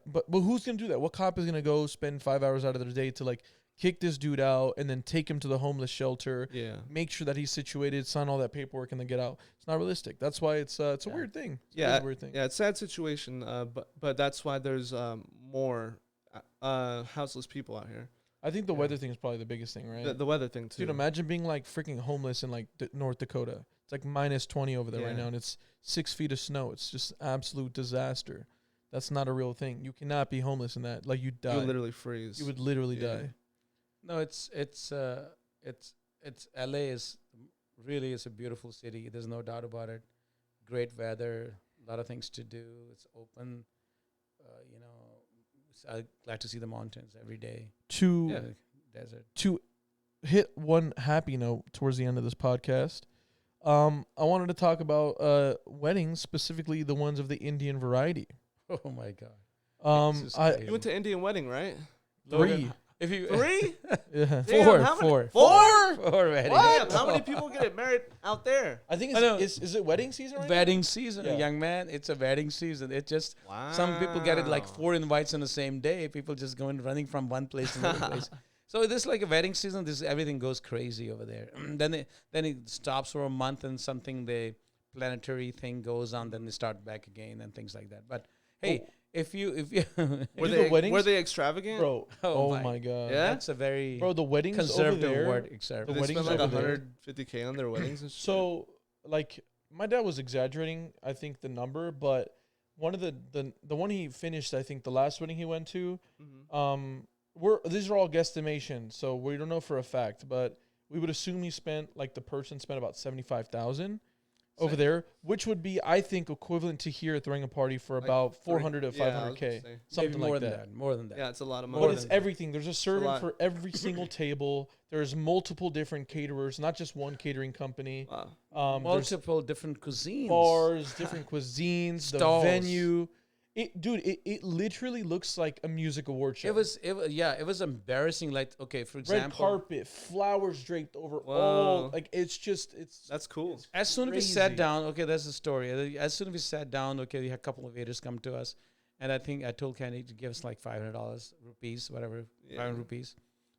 but who's gonna do that? What cop is gonna go spend 5 hours out of their day to like kick this dude out and then take him to the homeless shelter? Yeah, make sure that he's situated, sign all that paperwork, and then get out. It's not realistic. That's why it's a weird thing. It's a weird thing. Yeah, it's a sad situation. But that's why there's more houseless people out here. I think the weather thing is probably the biggest thing, right? The weather thing, too. Dude, imagine being, like, freaking homeless in, like, North Dakota. It's, like, minus 20 over there right now, and it's 6 feet of snow. It's just absolute disaster. That's not a real thing. You cannot be homeless in that. Like, you'd die. You would literally freeze. You would literally die. No, it's LA is a beautiful city. There's no doubt about it. Great weather, a lot of things to do. It's open, I'm glad to see the mountains every day. Desert. To hit one happy note towards the end of this podcast, I wanted to talk about weddings, specifically the ones of the Indian variety. Oh my God! You went to Indian wedding, right? Logan, 3? Yeah. Damn, 4. 4 weddings. What? How many people get married out there? I think is it wedding season right Wedding now? Season, young man. It's a wedding season. It just some people get it like 4 invites in the same day. People just going running from one place to another place. So this is like a wedding season. Everything goes crazy over there. then it stops for a month and the planetary thing goes on. Then they start back again and things like that. But hey. If you were they extravagant, bro? Oh my God! Yeah, that's a very the weddings conservative over there, word. Except they spend like $150K on their weddings. And shit. So, like, my dad was exaggerating, I think, the number, but one of the one he finished, I think, the last wedding he went to, these are all guesstimations, so we don't know for a fact, but we would assume the person spent about $75,000. Over there, which would be, I think, equivalent to here throwing a party for like about 400 to 500K, something like that. More than that. Yeah, it's a lot of money. But it's everything. There's a servant for every single table. There's multiple different caterers, not just one catering company. Wow. Multiple different cuisines, bars, different cuisines, stalls. The venue. It literally looks like a music award show. It was embarrassing. Like, okay, for example, red carpet, flowers draped over all. Like, that's cool. As soon as we sat down, okay, that's the story. As soon as we sat down, okay, we had a couple of waiters come to us, and I think I told Kenny to give us like $500 rupees, whatever, 500 rupees,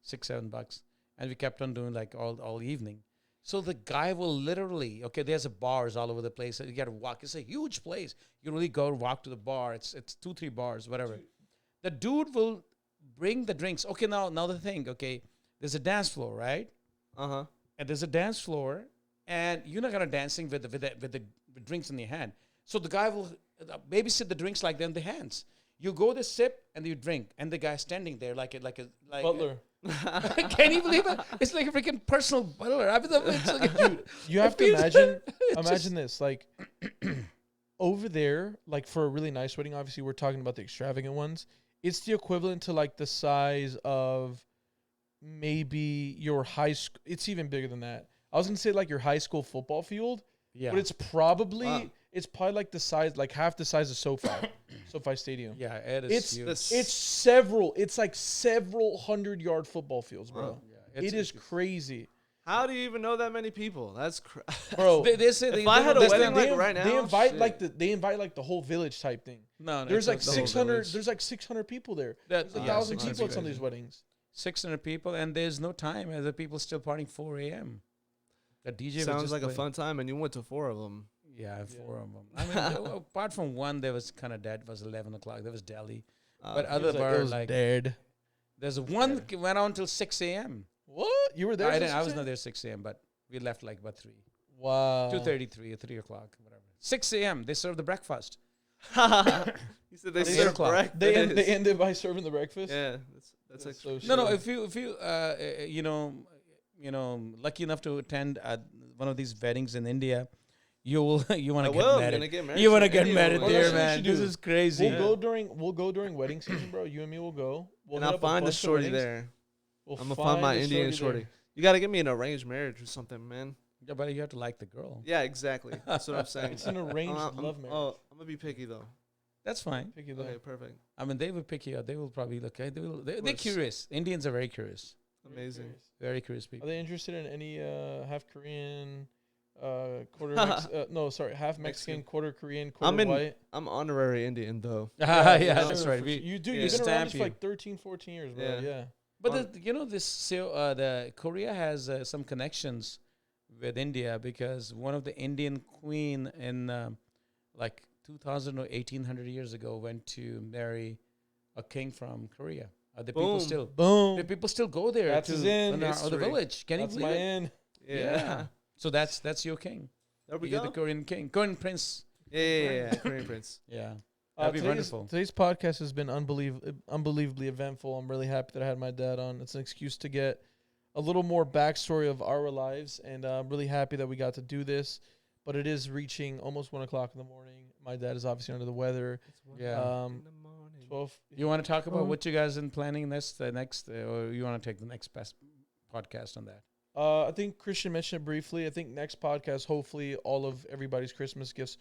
$6-7, and we kept on doing like all evening. So the guy will literally, there's bars all over the place. So you got to walk. It's a huge place. You really go walk to the bar. It's 2-3 bars, whatever. The dude will bring the drinks. Okay, now the thing, there's a dance floor, right? Uh-huh. And there's a dance floor, and you're not going to dancing with the drinks in your hand. So the guy will babysit the drinks like they're in the hands. You go to sip, and you drink. And the guy's standing there like butler. Can you believe it? It's like a freaking personal butler. Dude, you have to imagine this. Like, over there, like, for a really nice wedding, obviously we're talking about the extravagant ones. It's the equivalent to, like, the size of maybe your high school. It's even bigger than that. I was gonna say like your high school football field, Yeah. but it's probably Wow. like the size, like half the size of SoFi Stadium. Yeah, it is It's huge. it's like several 100-yard football fields, bro. Wow. Yeah, It is crazy, How do you even know that many people? That's bro. They say If I had a wedding They like right now, they invite shit. they invite like the whole village type thing. no, There's like it's not the whole 600. village. There's like 600 people there. That- There's yeah, 1,000 600 people at some of crazy. these weddings. 600 people, and there's no time. And the people still partying 4 a.m. The DJ was Sounds just like a playing- fun time, and you went to 4 of them. Yeah, 4 of them. I mean, apart from one, there was kind of dead. It was 11 o'clock. There was Delhi. But It other was bar, it was like, dead. there's one went on till 6 a.m. What? You were there? I, since didn't, I was 6 not there 6 a.m., but we left like about 3. Wow. 2:33 or 3 o'clock, whatever. 6 a.m. They serve the breakfast. You said they Eight serve o'clock. breakfast. They ended by serving the breakfast. Yeah, that's That's actually so No, shit. if you lucky enough to attend one of these weddings in India, you want I to get will. I'm married. gonna get married. You want to to get Indian married woman. Well, there, that's what we man. should This do. is crazy. We'll go during wedding season, bro. You and me will go. We'll And hit I'll up find a bunch of shorty weddings. there. We'll I'm gonna find my a Indian there. shorty. You gotta get me an arranged marriage or something, man. Yeah, but you have to like the girl. Yeah, exactly. That's what I'm saying. It's an arranged I'm- love marriage. Oh, I'm gonna be picky though. That's fine. Picky though. Okay, perfect. I mean, they will pick you out. They will probably look. They're course. curious. Indians are very curious. Amazing. Very curious Are people. they interested in any half Korean, quarter half Mexican, Mexican. quarter Korean, I'm quarter in- white? I'm honorary Indian though. Yeah, you know, that's for right. sure. We, You do. yeah. You've been around Stamp this for you. like 13, 14 years, bro. Yeah. Yeah. but the Korea has some connections with India because one of the Indian queen in like 2,000 or 1,800 years ago went to marry a king from Korea. The people Boom. still Boom. the people still go there That's to his in. or the History. village. Can That's you my believe it? end. Yeah. So that's your king. There we You're go. the Korean king, Korean prince. Yeah. Korean prince. Yeah, that'd be wonderful. Today's podcast has been unbelievably eventful. I'm really happy that I had my dad on. It's an excuse to get a little more backstory of our lives, and I'm really happy that we got to do this. But it is reaching almost 1 o'clock in the morning. My dad is obviously under the weather. Yeah. Um, 12. You want to talk about what you guys in planning next, or you want to take the next best podcast on that? I think Christian mentioned it briefly. I think next podcast, hopefully, all of everybody's Christmas gifts.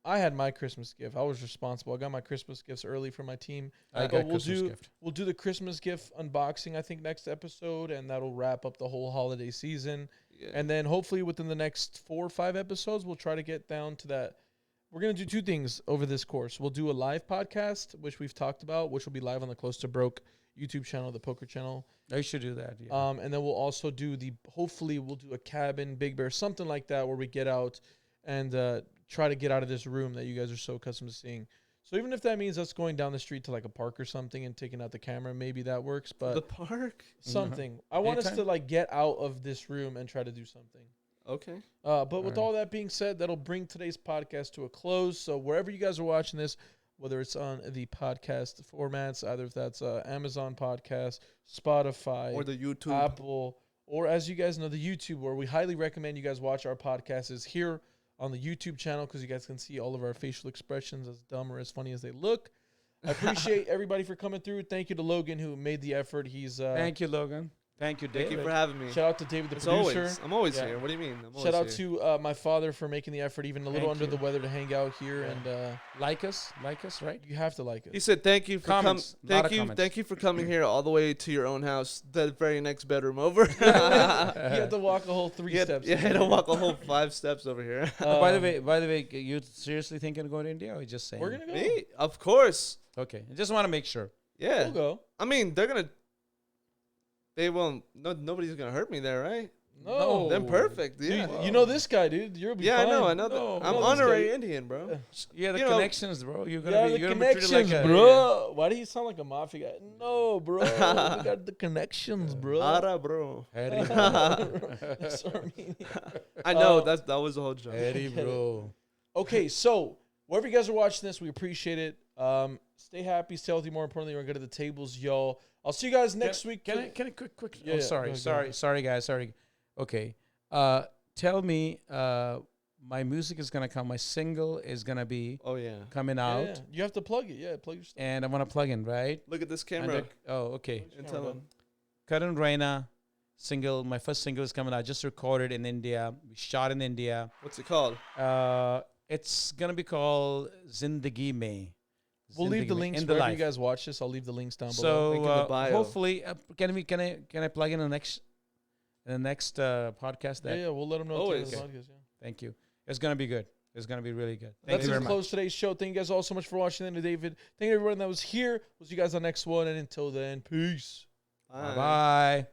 I had my Christmas gift. I was responsible. I got my Christmas gifts early for my team. I But got Christmas gift. We'll do the Christmas gift unboxing, I think, next episode, and that'll wrap up the whole holiday season. Yeah. And then hopefully within the next 4 or 5 episodes, we'll try to get down to that. We're going to do 2 things over this course. We'll do a live podcast, which we've talked about, which will be live on the Close to Broke YouTube channel, the poker channel. I should do that. Yeah. And then we'll also do hopefully we'll do a cabin, Big Bear, something like that where we get out and try to get out of this room that you guys are so accustomed to seeing. So even if that means us going down the street to like a park or something and taking out the camera, maybe that works. But the park. something. I want us to Anytime. like get out of this room and try to do something. Okay. But with Alright. all that being said, that'll bring today's podcast to a close. So wherever you guys are watching this, whether it's on the podcast formats, either if that's Amazon Podcast, Spotify, Or the YouTube. Apple, or as you guys know, the YouTube, where we highly recommend you guys watch our podcast, is here on the YouTube channel because you guys can see all of our facial expressions, as dumb or as funny as they look. I appreciate everybody for coming through. Thank you to Logan who made the effort. He's Thank you, Logan. Thank you, Thank David. you for having me. shout out to David the As producer. always, I'm always Yeah. here. What do you mean? I'm Shout out always here. to my father for making the effort, even a little Thank under you. the weather, to hang out here. Yeah. And like us, right? you have to like He it. said, "Thank you for Comments. Lot of comments. Thank you for coming here all the way to your own house, the very next bedroom over." You have to walk a whole 3 steps. You had to walk a whole 5 steps over here. By the way, you seriously thinking of going to India, or you just saying? we're gonna go. Me, of course. Okay, I just want to make sure. Yeah. We'll go. I mean, they're gonna. They won't. No, nobody's gonna hurt me there, right? No, Then perfect. Dude, Yeah. you know this guy, dude. You'll be Yeah, fine. I know. I know. No, I'm no, this honorary guy- Indian, bro. Yeah, the You know- connections, bro. You're gonna Yeah, be, the you're gonna be treated like connections, a bro. Why do you sound like a mafia guy? No, bro. We got the connections, bro. Ara, bro. Eddie, That's Armenian. I know. Uh, that was the whole joke. Eddie, get it. bro. Okay, so wherever you guys are watching this, we appreciate it. Stay happy, stay healthy. More importantly, we're going to the tables, y'all. I'll see you guys next week. Can I quick? Yeah, Oh, yeah, sorry, go sorry, ahead. sorry, guys, sorry. Okay, tell me, my music is gonna come. My single is gonna be Oh yeah. coming Yeah, out, yeah. You have to plug it. Yeah, plug your stuff. and I want to plug in, right? Look at this And camera oh, okay. and tell them. Karan Raina single. My first single is coming out. I just recorded in India. We shot in India. What's it called? It's gonna be called Zindagi Mein. We'll leave Zindagi the Mein, links in the wherever life. you guys watch this. I'll leave the links down below. Link in So the bio. hopefully, can I plug in the next podcast? Yeah, That yeah, we'll let them know. Always. At the end of the podcast, yeah. Thank you. It's gonna be good. It's gonna be really good. Thank That's you it. very Close much. today's show. Thank you guys all so much for watching. And David, thank you everyone that was here. We'll see you guys on the next one. And until then, peace. Bye bye.